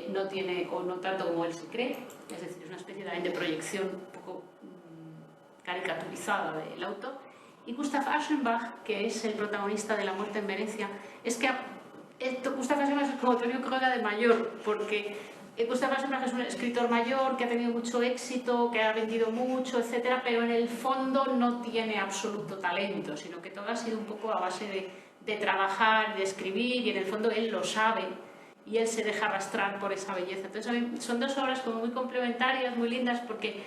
no tiene, o no tanto como él se cree, es decir, es una especie también de proyección un poco caricaturizada del autor. Y Gustav Aschenbach, que es el protagonista de La muerte en Venecia, es que Gustav Aschenbach es como Tonio Kröger de mayor, porque Gustav Aschenbach es un escritor mayor que ha tenido mucho éxito, que ha vendido mucho, etcétera, pero en el fondo no tiene absoluto talento, sino que todo ha sido un poco a base de trabajar, de escribir, y en el fondo él lo sabe y él se deja arrastrar por esa belleza. Entonces son 2 obras como muy complementarias, muy lindas, porque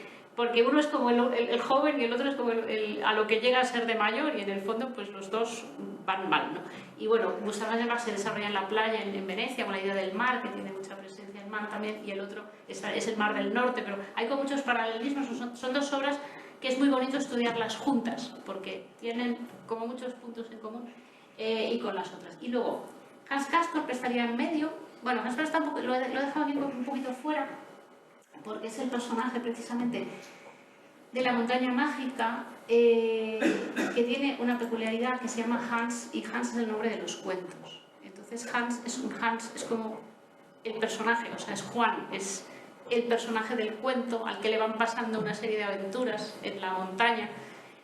uno es como el joven y el otro es como a lo que llega a ser de mayor, y en el fondo pues los 2 van mal, ¿no? Y bueno, Gustav Aschenbach se desarrolla en la playa en Venecia, con la idea del mar, que tiene mucha presencia en Mann también, y el otro es El mar del norte, pero hay con muchos paralelismos, son dos obras que es muy bonito estudiarlas juntas, porque tienen como muchos puntos en común y con las otras. Y luego, Hans Castorp estaría en medio. Bueno, Hans Castorp tampoco, lo he dejado aquí un poquito fuera, porque es el personaje precisamente de La montaña mágica, que tiene una peculiaridad que se llama Hans, y Hans es el nombre de los cuentos. Entonces Hans es como el personaje, o sea, es Juan, es el personaje del cuento al que le van pasando una serie de aventuras en la montaña.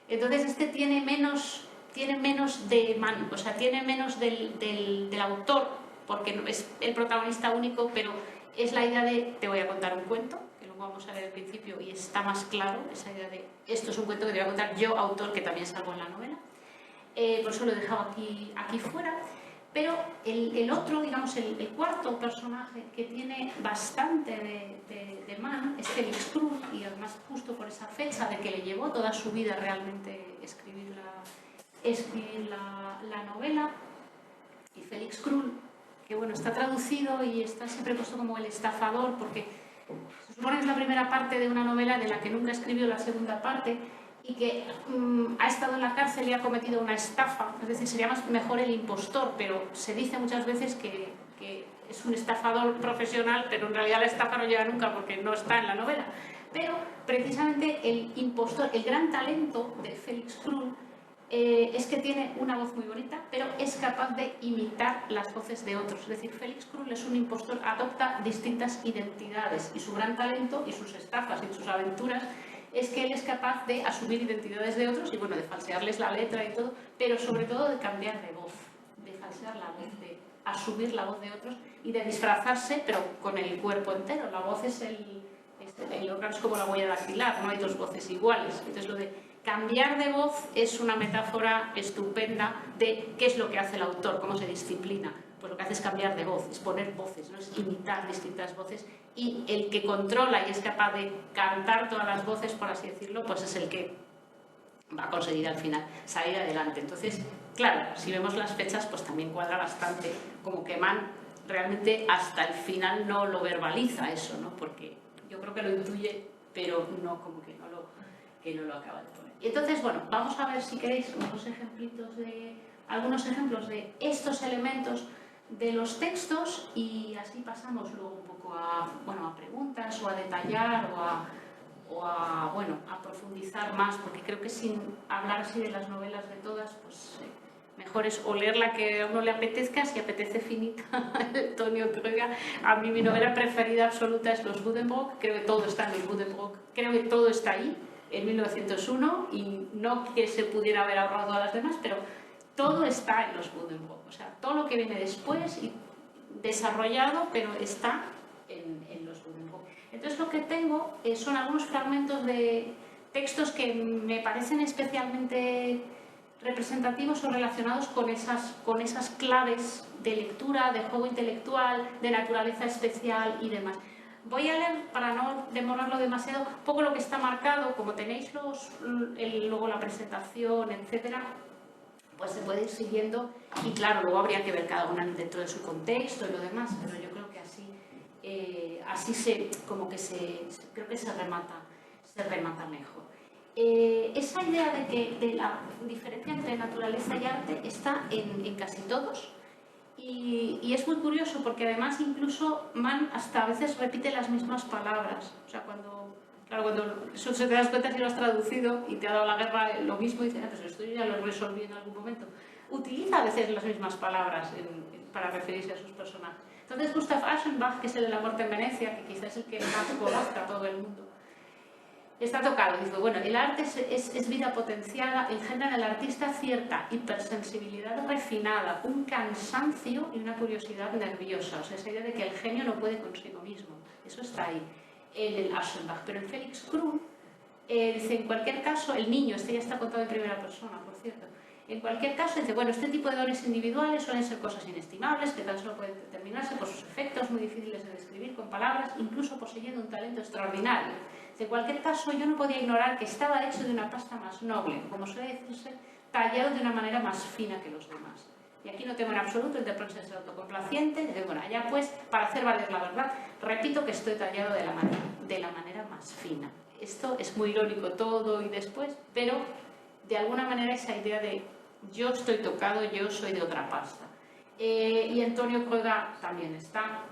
Entonces este tiene menos de Mann, o sea, tiene menos del autor, porque no es el protagonista único, pero es la idea de te voy a contar un cuento, que luego vamos a ver al principio y está más claro, esa idea de esto es un cuento que te voy a contar yo, autor, que también salgo en la novela. Por eso lo he dejado aquí fuera. Pero el otro, digamos, el cuarto personaje que tiene bastante de Mann es Felix Krull, y además justo por esa fecha de que le llevó toda su vida realmente escribir la novela. Y Felix Krull, que bueno, está traducido y está siempre puesto como el estafador, porque se supone que es la primera parte de una novela de la que nunca escribió la segunda parte, y que ha estado en la cárcel y ha cometido una estafa, es decir, sería mejor el impostor, pero se dice muchas veces que es un estafador profesional, pero en realidad la estafa no llega nunca porque no está en la novela. Pero precisamente el impostor, el gran talento de Felix Krull es que tiene una voz muy bonita, pero es capaz de imitar las voces de otros. Es decir, Felix Krull es un impostor, adopta distintas identidades, y su gran talento y sus estafas y sus aventuras es que él es capaz de asumir identidades de otros y bueno, de falsearles la letra y todo, pero sobre todo de cambiar de voz, de falsear la voz, de asumir la voz de otros y de disfrazarse, pero con el cuerpo entero. La voz es el órgano, es como la huella dactilar, no hay dos voces iguales. Entonces lo de cambiar de voz es una metáfora estupenda de qué es lo que hace el autor, cómo se disciplina. Pues lo que hace es cambiar de voz, es poner voces, ¿no? Es imitar distintas voces, y el que controla y es capaz de cantar todas las voces, por así decirlo, pues es el que va a conseguir al final salir adelante. Entonces, claro, si vemos las fechas, pues también cuadra bastante, como que Mann realmente hasta el final no lo verbaliza eso, ¿no? Porque yo creo que lo intuye, pero no, como que no lo acaba de poner. Y entonces, bueno, vamos a ver, si queréis, algunos ejemplos de estos elementos de los textos, y así pasamos luego un poco a preguntas o a detallar o a profundizar más, porque creo que sin hablar así de las novelas de todas, pues mejor es o leer la que a uno le apetezca, si apetece finita, Antonio Trueba. A mí mi novela preferida absoluta es Los Buddenbrook, creo que todo está en Los Buddenbrook, creo que todo está ahí, en 1901, y no que se pudiera haber ahorrado a las demás, pero todo está en Los Buddenbrook, o sea, todo lo que viene después y desarrollado, pero está en Los Buddenbrook. Entonces lo que tengo son algunos fragmentos de textos que me parecen especialmente representativos o relacionados con esas claves de lectura, de juego intelectual, de naturaleza especial y demás. Voy a leer, para no demorarlo demasiado, un poco lo que está marcado, como tenéis luego la presentación, etcétera, pues se puede ir siguiendo, y claro, luego habría que ver cada una dentro de su contexto y lo demás, pero yo creo que así creo que se remata mejor. Esa idea de la diferencia entre naturaleza y arte está en casi todos, y es muy curioso porque además incluso Mann hasta a veces repite las mismas palabras. O sea, cuando eso se te das cuenta si lo has traducido y te ha dado la guerra lo mismo, y dices, pues esto yo ya lo resolví en algún momento. Utiliza a veces las mismas palabras para referirse a sus personajes. Entonces Gustav Aschenbach, que es el de La muerte en Venecia, que quizás es el que más conozca a todo el mundo, está tocado. Dice, bueno, el arte es vida potenciada, engendra en el artista cierta hipersensibilidad refinada, un cansancio y una curiosidad nerviosa. O sea, esa idea de que el genio no puede consigo mismo. Eso está ahí en el Aschenbach. Pero en Felix Krull dice, en cualquier caso, el niño, este ya está contado en primera persona, por cierto. En cualquier caso, dice, bueno, este tipo de dones individuales suelen ser cosas inestimables, que tan solo pueden determinarse por sus efectos muy difíciles de describir con palabras, incluso poseyendo un talento extraordinario. En cualquier caso, yo no podía ignorar que estaba hecho de una pasta más noble, como suele decirse, tallado de una manera más fina que los demás. Y aquí no temo en absoluto el de ser autocomplaciente, bueno, allá pues, para hacer valer la verdad, repito que estoy tallado de la manera más fina. Esto es muy irónico todo y después, pero de alguna manera esa idea de yo estoy tocado, yo soy de otra pasta. Y Antonio Cuega también está,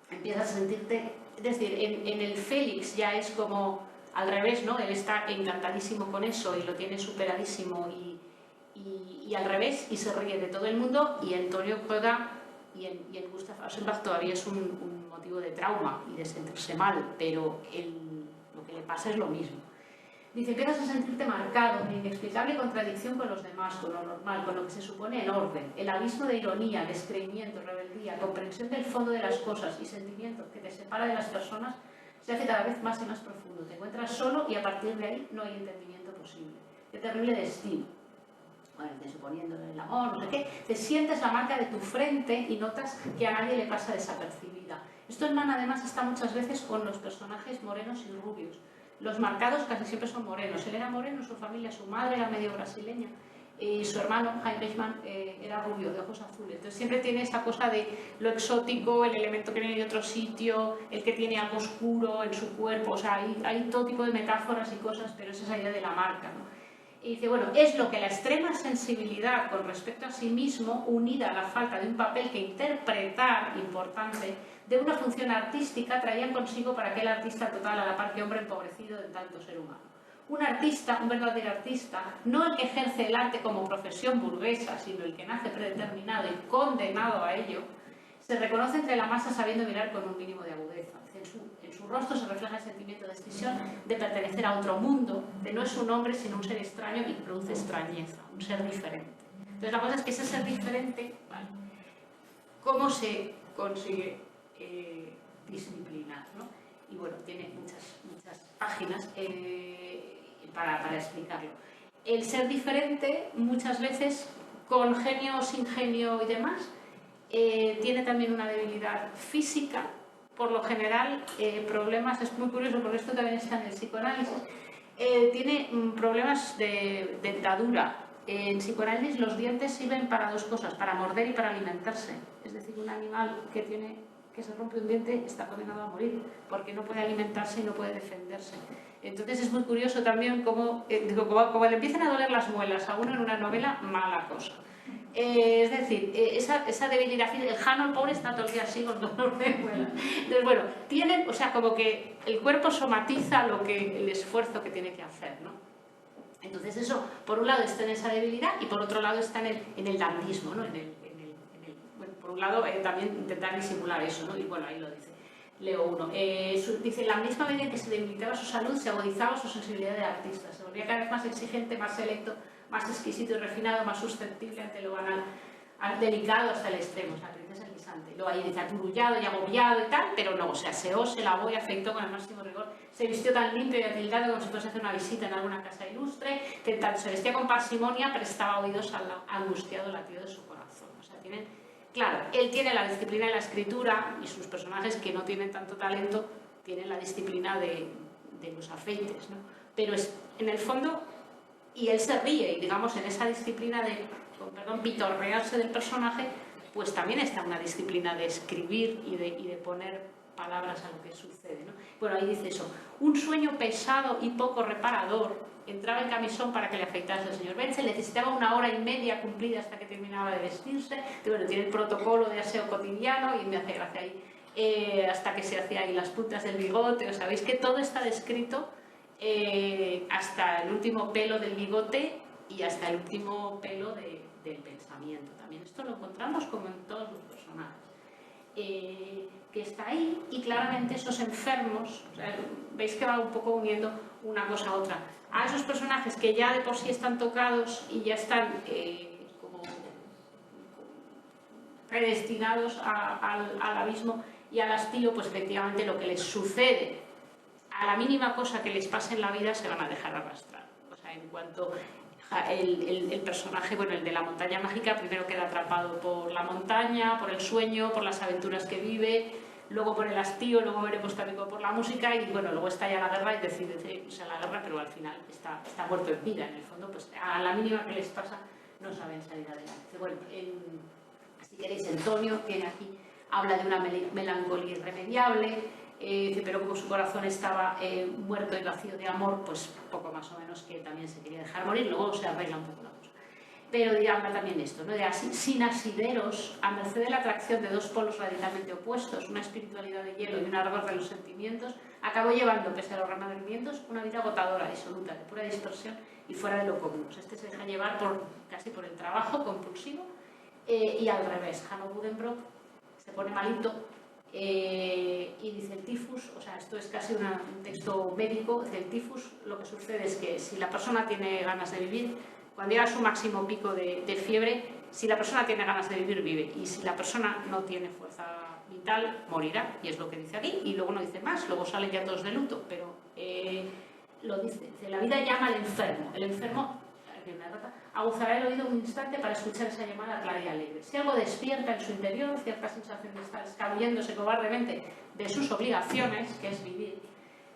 empiezas a sentirte, es decir, en el Félix ya es como al revés, ¿no? Él está encantadísimo con eso y lo tiene superadísimo y al revés, y se ríe de todo el mundo, y Antonio Cuega y en Gustav Auerbach todavía es un motivo de trauma y de sentirse mal, pero lo que le pasa es lo mismo. Dice, empiezas a sentirte marcado en inexplicable contradicción con los demás, con lo normal, con lo que se supone en orden, el abismo de ironía, descreimiento, rebeldía, comprensión del fondo de las cosas y sentimiento que te separa de las personas se hace cada vez más y más profundo. Te encuentras solo y a partir de ahí no hay entendimiento posible. Qué terrible destino. Bueno, te suponiendo el amor, no sé qué, te sientes la marca de tu frente y notas que a nadie le pasa desapercibida. Esto, hermano, además está muchas veces con los personajes morenos y rubios. Los marcados casi siempre son morenos. Él era moreno, su familia, su madre era medio brasileña y su hermano, Heinrich Mann, era rubio, de ojos azules. Entonces siempre tiene esa cosa de lo exótico, el elemento que viene de otro sitio, el que tiene algo oscuro en su cuerpo. O sea, hay todo tipo de metáforas y cosas, pero es esa idea de la marca, ¿no? Y dice, bueno, es lo que la extrema sensibilidad con respecto a sí mismo, unida a la falta de un papel que interpretar importante, de una función artística, traían consigo para aquel artista total a la par que hombre empobrecido de tanto ser humano. Un artista, un verdadero artista, no el que ejerce el arte como profesión burguesa, sino el que nace predeterminado y condenado a ello, se reconoce entre la masa sabiendo mirar con un mínimo de agudeza. En su rostro se refleja el sentimiento de escisión, de pertenecer a otro mundo, de no es un hombre sino un ser extraño y produce extrañeza, un ser diferente. Entonces la cosa es que ese ser diferente, ¿vale? ¿Cómo se consigue disciplinar, ¿no? Y bueno, tiene muchas páginas para explicarlo. El ser diferente, muchas veces, con genio o sin genio y demás, tiene también una debilidad física. Por lo general, problemas, es muy curioso porque esto también está en el psicoanálisis, tiene problemas de dentadura. En psicoanálisis los dientes sirven para dos cosas, para morder y para alimentarse. Es decir, un animal que se rompe un diente está condenado a morir porque no puede alimentarse y no puede defenderse. Entonces es muy curioso también como le empiezan a doler las muelas a uno en una novela, mala cosa. Es decir, esa debilidad, el Jano, el pobre, está todo el día así con dolor de muelas. Entonces, bueno, tienen, o sea, como que el cuerpo somatiza el esfuerzo que tiene que hacer, ¿no? Entonces eso, por un lado está en esa debilidad y por otro lado está en el dandismo, ¿no? Bueno, por un lado también intentar disimular eso, ¿no? Y bueno, ahí lo dice. Leo uno. Dice, la misma medida en que se debilitaba su salud, se agudizaba su sensibilidad de artista. Se volvía cada vez más exigente, más selecto, más exquisito y refinado, más susceptible ante lo banal, delicado hasta el extremo. O sea, princesa guisante. Luego ahí dice, aturullado y agobiado y tal, pero no, se aseó, se lavó y afeitó con el máximo rigor. Se vistió tan limpio y atildado como si fuese a hacer una visita en alguna casa ilustre, que tanto se vestía con parsimonia, prestaba oídos al angustiado latido de su corazón. O sea, claro, él tiene la disciplina de la escritura y sus personajes que no tienen tanto talento tienen la disciplina de los afeites, ¿no? Pero en el fondo, y él se ríe, y digamos en esa disciplina de, pitorrearse del personaje, pues también está una disciplina de escribir y de poner palabras a lo que sucede, ¿no? Bueno, ahí dice eso, un sueño pesado y poco reparador. Entraba en camisón para que le afeitase el señor Wenzel, necesitaba 1 hora y media cumplida hasta que terminaba de vestirse. Bueno, tiene el protocolo de aseo cotidiano y me hace gracia ahí, hasta que se hacía ahí las puntas del bigote. Os sabéis que todo está descrito, hasta el último pelo del bigote y hasta el último pelo del pensamiento. También esto lo encontramos como en todos los personajes. Que está ahí, y claramente esos enfermos, o sea, veis que va un poco uniendo una cosa a otra. A esos personajes que ya de por sí están tocados y ya están como predestinados al abismo y al hastío, pues efectivamente lo que les sucede, a la mínima cosa que les pase en la vida, se van a dejar arrastrar. O sea, en cuanto el personaje, bueno, el de la montaña mágica, primero queda atrapado por la montaña, por el sueño, por las aventuras que vive, luego por el hastío, luego veremos también por la música, y bueno, luego está ya la guerra y decide irse a la guerra, pero al final está muerto en vida. En el fondo, pues a la mínima que les pasa, no saben salir adelante. Bueno, si queréis, Antonio tiene aquí, habla de una melancolía irremediable, pero como su corazón estaba muerto y vacío de amor, pues poco más o menos que también se quería dejar morir, luego se arregla un poco la cosa. Pero habla también esto, ¿no? De así, sin asideros, a merced de la atracción de dos polos radicalmente opuestos, una espiritualidad de hielo y un ardor de los sentimientos, acabó llevando, pese a los remordimientos, una vida agotadora, disoluta, de pura distorsión y fuera de lo común. Pues este se deja llevar casi por el trabajo compulsivo, y al revés, Hanno Buddenbrock se pone malito y dice el tifus, o sea, esto es casi un texto médico, dice el tifus, lo que sucede es que si la persona tiene ganas de vivir, cuando llega a su máximo pico de fiebre, si la persona tiene ganas de vivir, vive, y si la persona no tiene fuerza vital, morirá, y es lo que dice aquí, y luego no dice más, luego salen ya todos de luto, pero lo dice, la vida llama al enfermo, el enfermo aguzará el oído un instante para escuchar esa llamada clara y alegre. Si algo despierta en su interior cierta sensación de estar escabulléndose cobardemente de sus obligaciones, que es vivir,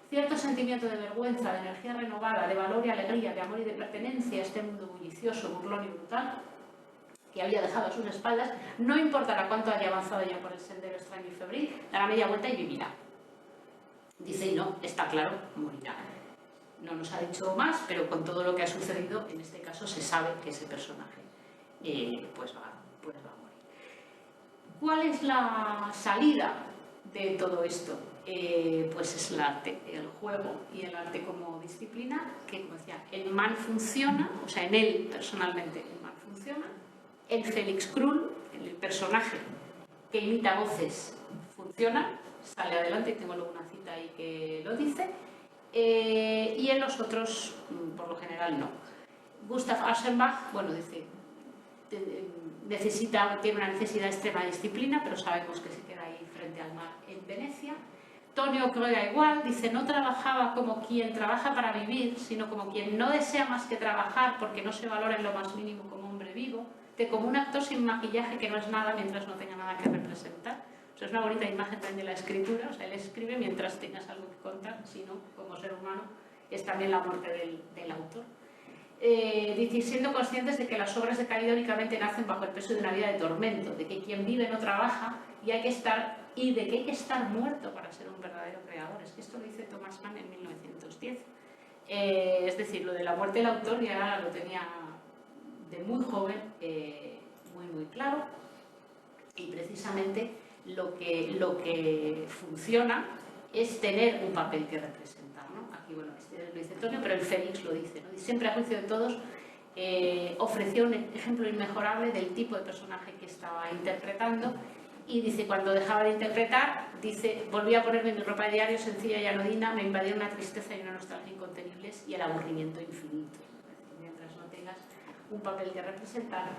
cierto sentimiento de vergüenza, de energía renovada, de valor y alegría, de amor y de pertenencia a este mundo bullicioso, burlón y brutal, que había dejado a sus espaldas, no importará cuánto haya avanzado ya por el sendero extraño y febril, dará media vuelta y vivirá. Dice, y no, está claro, morirá. No nos ha dicho más, pero con todo lo que ha sucedido, en este caso se sabe que ese personaje pues va a morir. ¿Cuál es la salida de todo esto? Pues es el arte, el juego y el arte como disciplina, que como decía, el man funciona, o sea, en él personalmente el man funciona, el Félix Krull, el personaje que imita voces, funciona, sale adelante, y tengo luego una cita ahí que lo dice, y en los otros, por lo general, no. Gustav Aschenbach, bueno, dice, tiene una necesidad extrema de disciplina, pero sabemos que se queda ahí frente al mar en Venecia. Tonio Croida igual, dice, no trabajaba como quien trabaja para vivir, sino como quien no desea más que trabajar porque no se valora en lo más mínimo como hombre vivo, como un actor sin maquillaje que no es nada mientras no tenga nada que representar. Es una bonita imagen también de la escritura, o sea, él escribe mientras tengas algo que contar, si no, como ser humano, es también la muerte del autor. Dice, siendo conscientes de que las obras de calidad únicamente nacen bajo el peso de una vida de tormento, de que quien vive no trabaja y de que hay que estar muerto para ser un verdadero creador. Es que esto lo dice Thomas Mann en 1910. Es decir, lo de la muerte del autor ya lo tenía de muy joven, muy claro, y precisamente lo que funciona es tener un papel que representar, ¿no? Aquí, bueno, lo dice Antonio, pero el Félix lo dice, ¿no? Y siempre, a juicio de todos, ofreció un ejemplo inmejorable del tipo de personaje que estaba interpretando, y dice, cuando dejaba de interpretar, dice, volví a ponerme mi ropa de diario sencilla y anodina, me invadió una tristeza y una nostalgia incontenibles y el aburrimiento infinito. Mientras no tengas un papel que representar,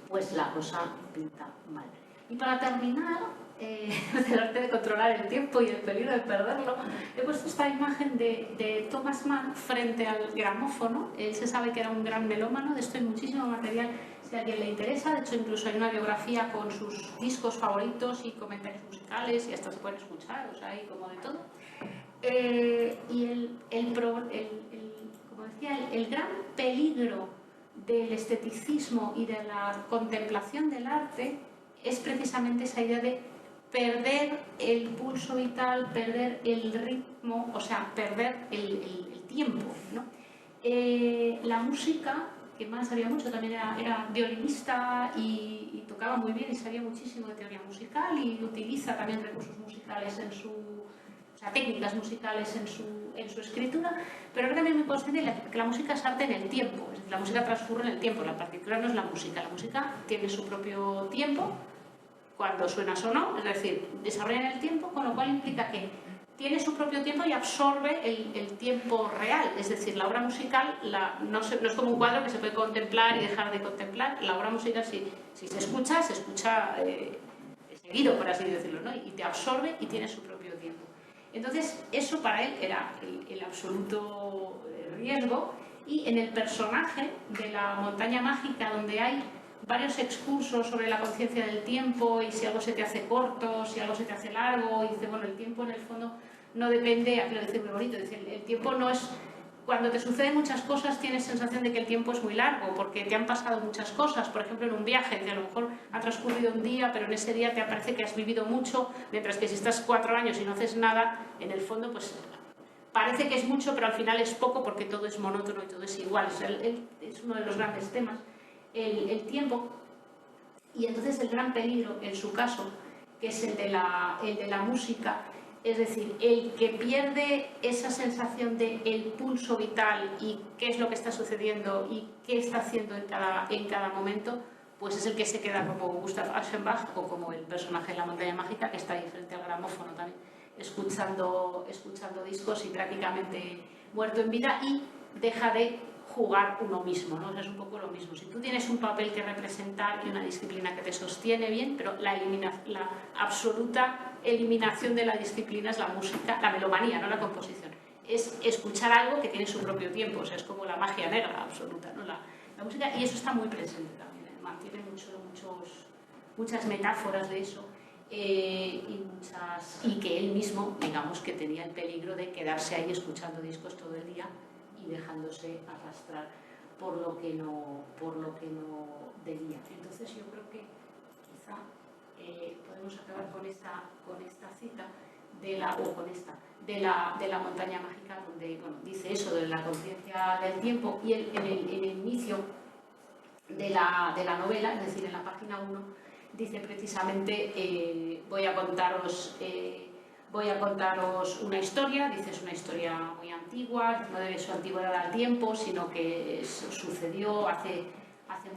pues la cosa pinta mal. Y para terminar, del arte de controlar el tiempo y el peligro de perderlo, he puesto esta imagen de Thomas Mann frente al gramófono. Él se sabe que era un gran melómano, de esto hay muchísimo material si a alguien le interesa. De hecho, incluso hay una biografía con sus discos favoritos y comentarios musicales, y hasta se pueden escuchar, o sea, hay como de todo. Y como decía, el gran peligro del esteticismo y de la contemplación del arte es precisamente esa idea de perder el pulso vital, perder el ritmo, o sea, perder el tiempo, ¿no? La música, que Mann sabía mucho, también era violinista y tocaba muy bien y sabía muchísimo de teoría musical, y utiliza también recursos musicales técnicas musicales en su escritura, pero era también muy consciente de que la música es arte en el tiempo, es decir, la música transcurre en el tiempo, la partitura no es la música tiene su propio tiempo, cuando suena sonó, es decir, desarrolla en el tiempo, con lo cual implica que tiene su propio tiempo y absorbe el tiempo real, es decir, la obra musical no es como un cuadro que se puede contemplar y dejar de contemplar. La obra musical, si se escucha seguido, por así decirlo, ¿no? Y te absorbe y tiene su propio tiempo. Entonces, eso para él era el absoluto riesgo, y en el personaje de la montaña mágica, donde hay varios excursos sobre la conciencia del tiempo y si algo se te hace corto, si algo se te hace largo, y dice, bueno, el tiempo en el fondo no depende, aquí lo dice muy bonito, dice, el tiempo no es cuando te suceden muchas cosas tienes sensación de que el tiempo es muy largo, porque te han pasado muchas cosas, por ejemplo en un viaje, que a lo mejor ha transcurrido un día, pero en ese día te parece que has vivido mucho, mientras que si estás 4 años y no haces nada, en el fondo pues parece que es mucho, pero al final es poco porque todo es monótono y todo es igual. O sea, es uno de los grandes temas, el tiempo. Y entonces el gran peligro, en su caso, que es el de la música, es decir, el que pierde esa sensación de el pulso vital y qué es lo que está sucediendo y qué está haciendo en cada momento, pues es el que se queda como Gustav Aschenbach o como el personaje de La montaña mágica, que está ahí frente al gramófono también, escuchando discos y prácticamente muerto en vida, y deja de jugar uno mismo, ¿no? O sea, es un poco lo mismo. Si tú tienes un papel que representar y una disciplina que te sostiene bien, pero la absoluta eliminación de la disciplina es la música, la melomanía, no la composición. Es escuchar algo que tiene su propio tiempo, o sea, es como la magia negra absoluta, ¿no? La música, y eso está muy presente también, mantiene muchas metáforas de eso, y que él mismo, digamos, que tenía el peligro de quedarse ahí escuchando discos todo el día y dejándose arrastrar por lo que no debía. Entonces yo creo que quizá podemos acabar con esta cita de la montaña mágica, donde dice eso de la conciencia del tiempo, y en el inicio de la novela, es decir, en la página 1, dice precisamente voy a contaros una historia, dice es una historia muy antigua, no debe su antigüedad al tiempo, sino que sucedió hace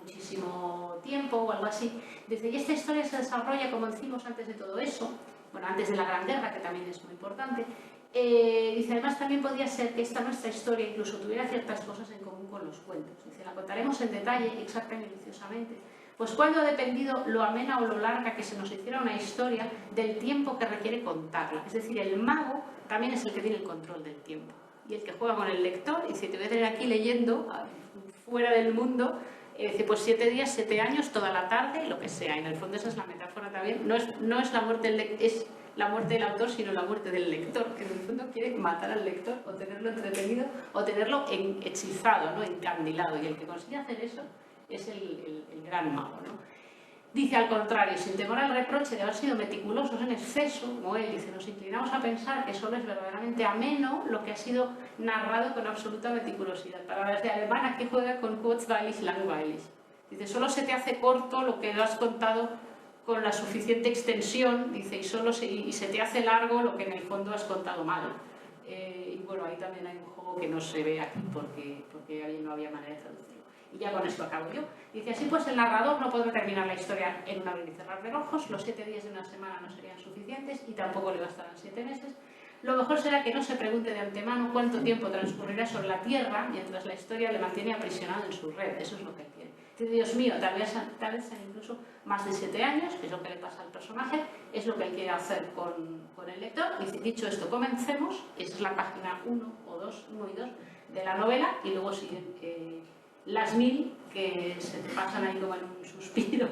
muchísimo tiempo o algo así. Dice, y esta historia se desarrolla, como decimos, antes de todo eso, bueno, antes de la Gran Guerra, que también es muy importante. Dice, además también podría ser que esta nuestra historia incluso tuviera ciertas cosas en común con los cuentos. Dice, la contaremos en detalle, exacta y minuciosamente. Pues cuando ha dependido lo amena o lo larga que se nos hiciera una historia del tiempo que requiere contarla. Es decir, el mago también es el que tiene el control del tiempo. Y el que juega con el lector, y dice, te voy a tener aquí leyendo, fuera del mundo, dice, pues 7 días, 7 años, toda la tarde, lo que sea. En el fondo esa es la metáfora también. No es la muerte del lector, es la muerte del autor, sino la muerte del lector, que en el fondo quiere matar al lector o tenerlo entretenido o tenerlo hechizado, ¿no? Encandilado. Y el que consigue hacer eso es el gran mago, ¿no? Dice, al contrario, sin temor al reproche de haber sido meticulosos en exceso, como él dice, nos inclinamos a pensar que solo es verdaderamente ameno lo que ha sido narrado con absoluta meticulosidad. Palabras de alemana que juega con kurzweilig, langweilig. Dice, solo se te hace corto lo que has contado con la suficiente extensión, dice, y se te hace largo lo que en el fondo has contado mal. Y bueno, ahí también hay un juego que no se ve aquí porque ahí no había manera de traducirlo. Y ya con esto acabo yo. Dice, así pues el narrador no podrá terminar la historia en un abrir y cerrar de ojos, los 7 días de una semana no serían suficientes y tampoco le bastarán 7 meses. Lo mejor será que no se pregunte de antemano cuánto tiempo transcurrirá sobre la Tierra mientras la historia le mantiene aprisionado en su red. Eso es lo que él quiere. Dice, Dios mío, tal vez sean incluso más de 7 años, que es lo que le pasa al personaje, es lo que él quiere hacer con el lector. Dice, dicho esto, comencemos. Esa es la página 1 y 2 de la novela, y luego siguen las 1000 que se te pasan ahí como en un suspiro,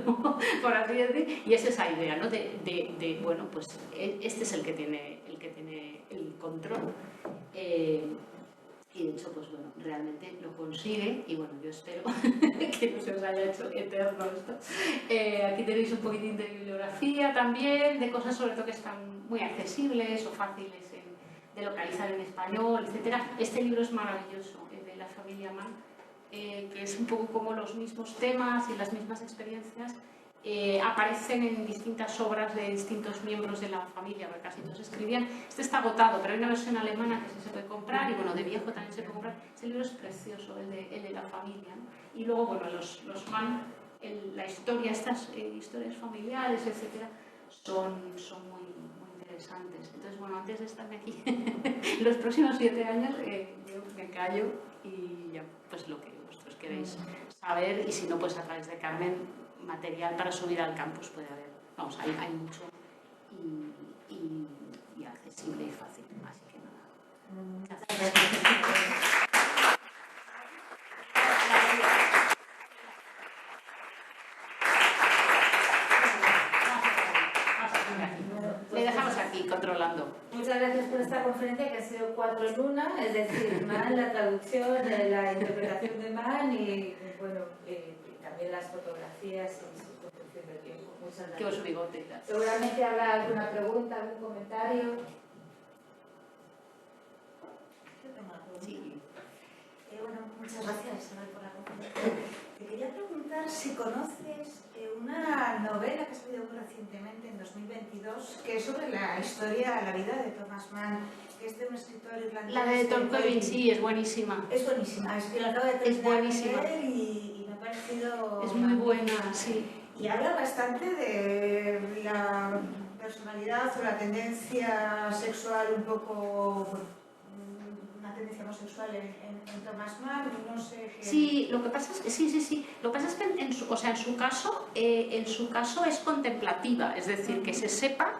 por así decir, y es esa idea, ¿no? Bueno, pues este es el que tiene el control, y de hecho, pues bueno, realmente lo consigue, y bueno, yo espero que no se os haya hecho eterno esto. Aquí tenéis un poquitín de bibliografía también, de cosas sobre todo que están muy accesibles o fáciles de localizar en español, etc. Este libro es maravilloso, el de la familia Mann, que es un poco como los mismos temas y las mismas experiencias aparecen en distintas obras de distintos miembros de la familia, porque casi todos escribían. Este está agotado, pero hay una versión alemana que sí se puede comprar, y bueno, de viejo también se puede comprar. Ese libro es precioso, el de la familia, ¿no? Y luego, bueno, los Mann, la historia, estas historias familiares, etcétera, son muy interesantes. Entonces, bueno, antes de estarme aquí los próximos 7 años, yo me callo y ya, pues lo que vosotros queréis saber, y si no, pues a través de Carmen, material para subir al campus puede haber. Vamos, hay mucho y accesible y fácil, así que nada. Le dejamos aquí. aquí controlando. Muchas gracias por esta conferencia que ha sido 4 en 1, es decir, Mann, la traducción, la interpretación de Mann y, bueno, también las fotografías y su concepción del tiempo. Muchas gracias. Que os bigote. Seguramente habrá alguna pregunta, algún comentario. Sí. Bueno, muchas gracias, Isabel, por la conferencia. Te quería preguntar si conoces una novela que ha salido muy recientemente, en 2022, que es sobre la historia, la vida de Thomas Mann, que es de un escritor irlandés. La de Tolkien, sí, es buenísima. Es buenísima, es que la acabo de terminar buenísima. de leer y me ha parecido... Es muy buena, sí. Y habla bastante de la personalidad o la tendencia sexual un poco... una tendencia homosexual en Thomas Mann, no sé qué... Sí, lo que pasa es que sí. Lo que pasa es que en su caso es contemplativa, es decir, que se sepa,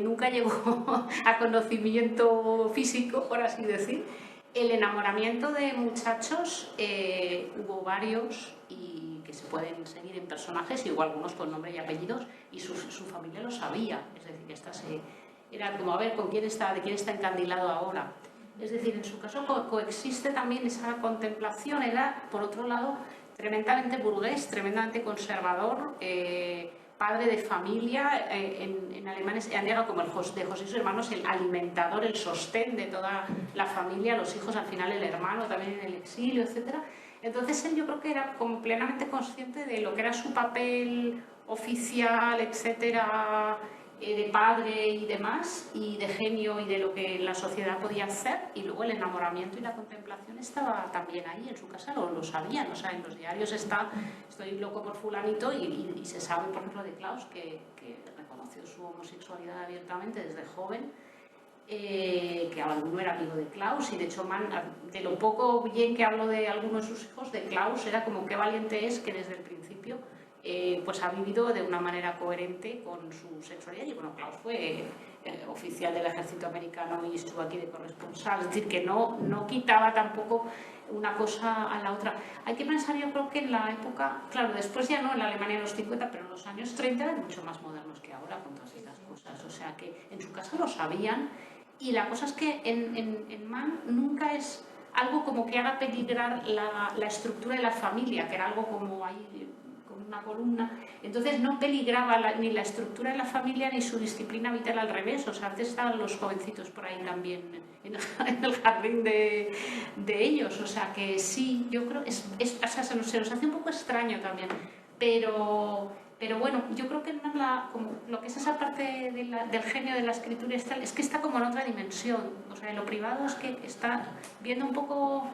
nunca llegó a conocimiento físico, por así decir. El enamoramiento de muchachos hubo varios y que se pueden seguir en personajes, y hubo algunos con nombre y apellidos, y su familia lo sabía, es decir, era como a ver de quién está encandilado ahora. Es decir, en su caso coexiste también esa contemplación. Era, por otro lado, tremendamente burgués, tremendamente conservador, padre de familia. En alemán han llegado como de José y sus hermanos, el alimentador, el sostén de toda la familia, los hijos, al final el hermano también en el exilio, etc. Entonces él, yo creo que era como plenamente consciente de lo que era su papel oficial, etcétera, de padre y demás, y de genio y de lo que la sociedad podía hacer, y luego el enamoramiento y la contemplación estaba también ahí en su casa, lo sabían, o sea, en los diarios estoy loco por fulanito, y se sabe, por ejemplo, de Klaus, que reconoció su homosexualidad abiertamente desde joven, que alguno era amigo de Klaus, y de hecho Mann, de lo poco bien que habló de alguno de sus hijos, de Klaus, era como qué valiente es que desde el principio pues ha vivido de una manera coherente con su sexualidad. Y bueno, Klaus fue oficial del ejército americano y estuvo aquí de corresponsal, es decir, que no quitaba tampoco una cosa a la otra. Hay que pensar, yo creo que en la época, claro, después ya no en la Alemania de los 50, pero en los años 30 eran mucho más modernos que ahora con todas estas cosas, o sea que en su casa lo sabían, y la cosa es que en Mann nunca es algo como que haga peligrar la estructura de la familia, que era algo como ahí, una columna, entonces no peligraba ni la estructura de la familia ni su disciplina vital, al revés. O sea, antes estaban los jovencitos por ahí también en el jardín de ellos, o sea que sí, yo creo, o sea, se nos hace un poco extraño también, pero bueno, yo creo que como lo que es esa parte del genio de la escritura es que está como en otra dimensión, o sea, en lo privado es que está viendo un poco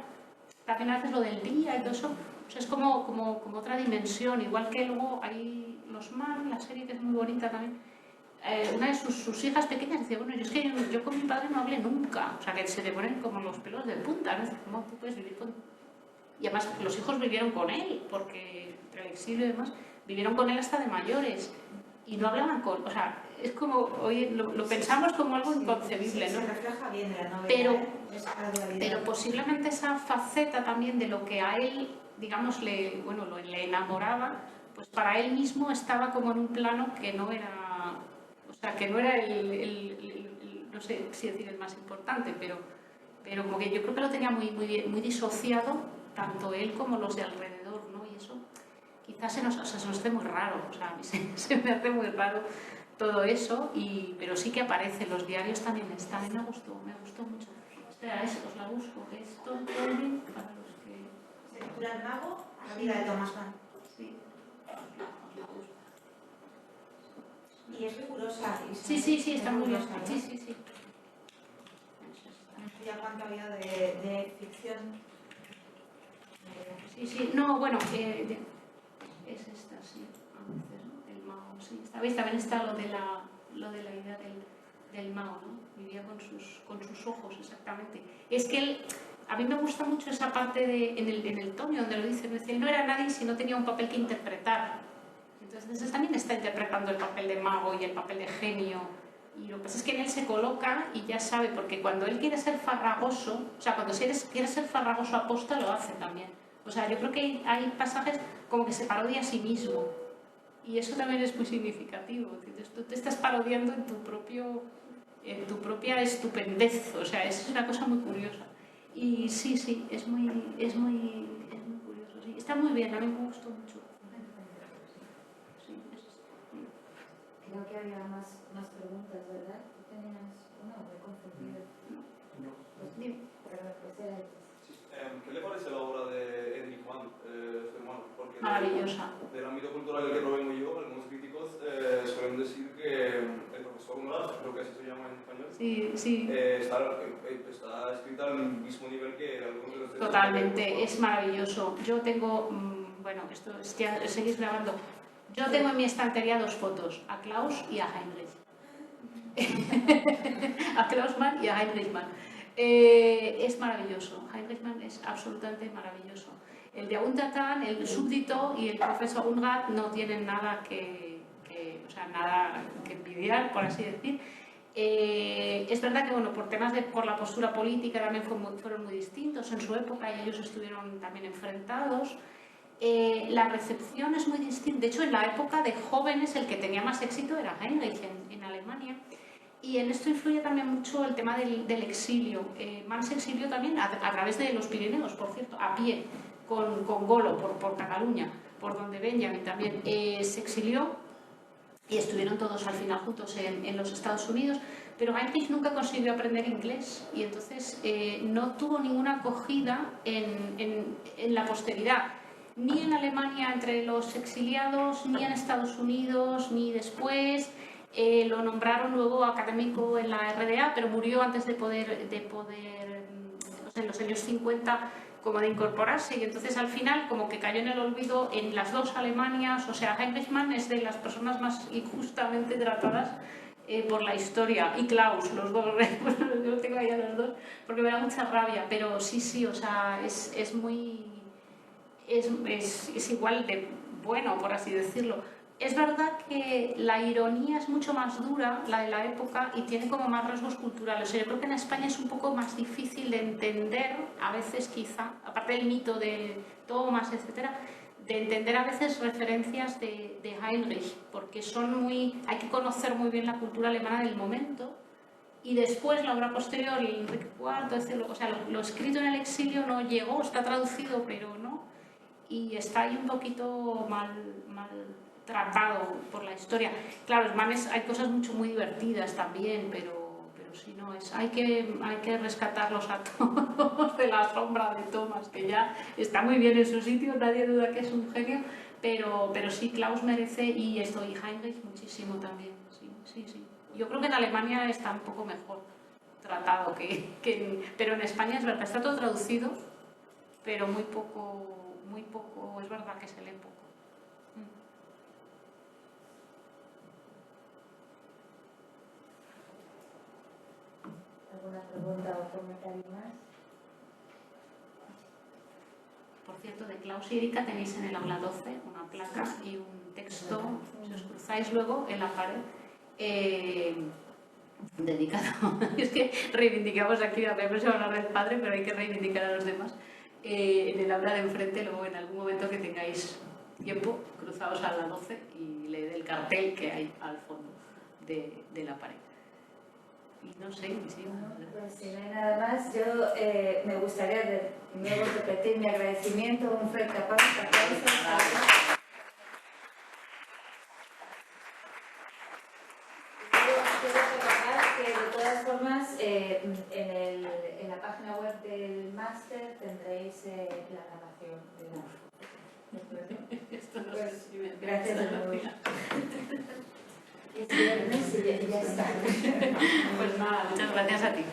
también a veces lo del día y todo eso. O sea, es como otra dimensión, igual que luego hay los Mann, la serie que es muy bonita también. Una de sus hijas pequeñas decía, bueno, yo con mi padre no hablé nunca, o sea, que se le ponen como los pelos de punta, ¿no? ¿Cómo tú puedes vivir con...? Y además los hijos vivieron con él, porque entre el exilio y demás, vivieron con él hasta de mayores, y no hablaban o sea, es como, hoy lo pensamos como algo inconcebible, ¿no? Se refleja bien en la novela, pero posiblemente esa faceta también de lo que a él, digamos, le enamoraba, pues para él mismo estaba como en un plano que no era, o sea, que no era no sé si decir el más importante, pero como que yo creo que lo tenía muy disociado, tanto él como los de alrededor, ¿no? Y eso quizás se nos hace muy raro, o sea, a mí se me hace muy raro todo eso, pero sí que aparece, los diarios también están, y me gustó mucho. Espera, os la busco, que es Tolkien, para los que... ¿Se titula El mago? La vida de Thomas Mann. Sí. Y es rigurosa. Sí, está muy bien. Sí. No sé ya cuánto había de ficción. Sí, no, bueno, es esta, sí, a veces, ¿no? El mago, sí. ¿Sabéis? También está lo de la idea del mago, ¿no? Vivía con sus ojos, exactamente. Es que a mí me gusta mucho esa parte en el Tomio, donde lo dice, él no era nadie si no tenía un papel que interpretar. Entonces también está interpretando el papel de mago y el papel de genio. Y lo que pasa es que en él se coloca y ya sabe, porque cuando él quiere ser farragoso, o sea, cuando quiere ser farragoso aposta, lo hace también. O sea, yo creo que hay pasajes como que se parodia a sí mismo. Y eso también es muy significativo. Tú te estás parodiando en tu propia estupendez, o sea, es una cosa muy curiosa. Y sí, es muy curioso. Sí. Está muy bien, a mí me gustó mucho. Sí, creo que había más preguntas, ¿verdad? ¿Tú tenías una o me he confundido? No. Pues bien, perdón, pues era eso. ¿Qué le parece la obra de Heinrich Mann, su hermano? Porque maravillosa. Del ámbito cultural del que provengo yo, algunos críticos suelen decir que el profesor Unrat, creo que así se llama en español, Sí. Está escrita al mismo nivel que algunos de los textos. Totalmente, es maravilloso. Yo tengo, bueno, esto ya seguís grabando. Yo tengo en mi estantería 2 fotos, a Klaus y a Heinrich. A Klaus Mann y a Heinrich Mann. Es maravilloso, Heinrich Mann es absolutamente maravilloso. El de Untertan, el súbdito y el profesor Unrat no tienen nada nada que envidiar, por así decir. Es verdad que bueno, por la postura política también fueron muy distintos en su época y ellos estuvieron también enfrentados. La recepción es muy distinta. De hecho, en la época de jóvenes el que tenía más éxito era Heinrich en Alemania. Y en esto influye también mucho el tema del exilio. Mann se exilió también a través de los Pirineos, por cierto, a pie, con Golo, por Cataluña, por donde Benjamin también. Se exilió y estuvieron todos al final juntos en los Estados Unidos, pero Heinrich nunca consiguió aprender inglés y entonces no tuvo ninguna acogida en la posteridad, ni en Alemania entre los exiliados, ni en Estados Unidos, ni después. Lo nombraron luego académico en la RDA, pero murió antes de poder o sea, en los años 50, como de incorporarse, y entonces al final como que cayó en el olvido en las 2 Alemanias. O sea, Heinrich Mann es de las personas más injustamente tratadas por la historia, y Klaus, los dos. Yo tengo ahí a los 2 porque me da mucha rabia, pero sí, o sea, es igual de bueno, por así decirlo. Es verdad que la ironía es mucho más dura, la de la época, y tiene como más rasgos culturales. O sea, yo creo que en España es un poco más difícil de entender, a veces quizá, aparte del mito de Thomas, etcétera, de entender a veces referencias de Heinrich, porque hay que conocer muy bien la cultura alemana del momento, y después la obra posterior, el Enrique IV, o sea, lo escrito en el exilio no llegó, está traducido, pero no, y está ahí un poquito mal tratado por la historia. Claro, hay cosas muy divertidas también, pero sí, no, hay que rescatarlos a todos de la sombra de Thomas, que ya está muy bien en su sitio, nadie duda que es un genio, pero sí, Klaus merece, y Heinrich muchísimo también, sí. Yo creo que en Alemania está un poco mejor tratado pero en España es verdad, está todo traducido, pero muy poco, es verdad que se lee poco. ¿Alguna pregunta o comentario más? Por cierto, de Klaus y Erika tenéis en el aula 12 una placa y un texto, si os cruzáis luego en la pared, dedicado. Es que reivindicamos aquí, a veces se va a hablar del padre, pero hay que reivindicar a los demás. En el aula de enfrente, luego en algún momento que tengáis tiempo, cruzaos a la 12 y leed el cartel que hay al fondo de la pared. Y no sé, sí. Pues si no hay nada más, yo me gustaría de nuevo repetir mi agradecimiento, un fuerte aplauso. Quiero recordar que de todas formas en la página web del máster tendréis la grabación de Esto no pues, sé si me... gracias de nuevo. Es viernes y ya está. Pues nada, muchas gracias a ti.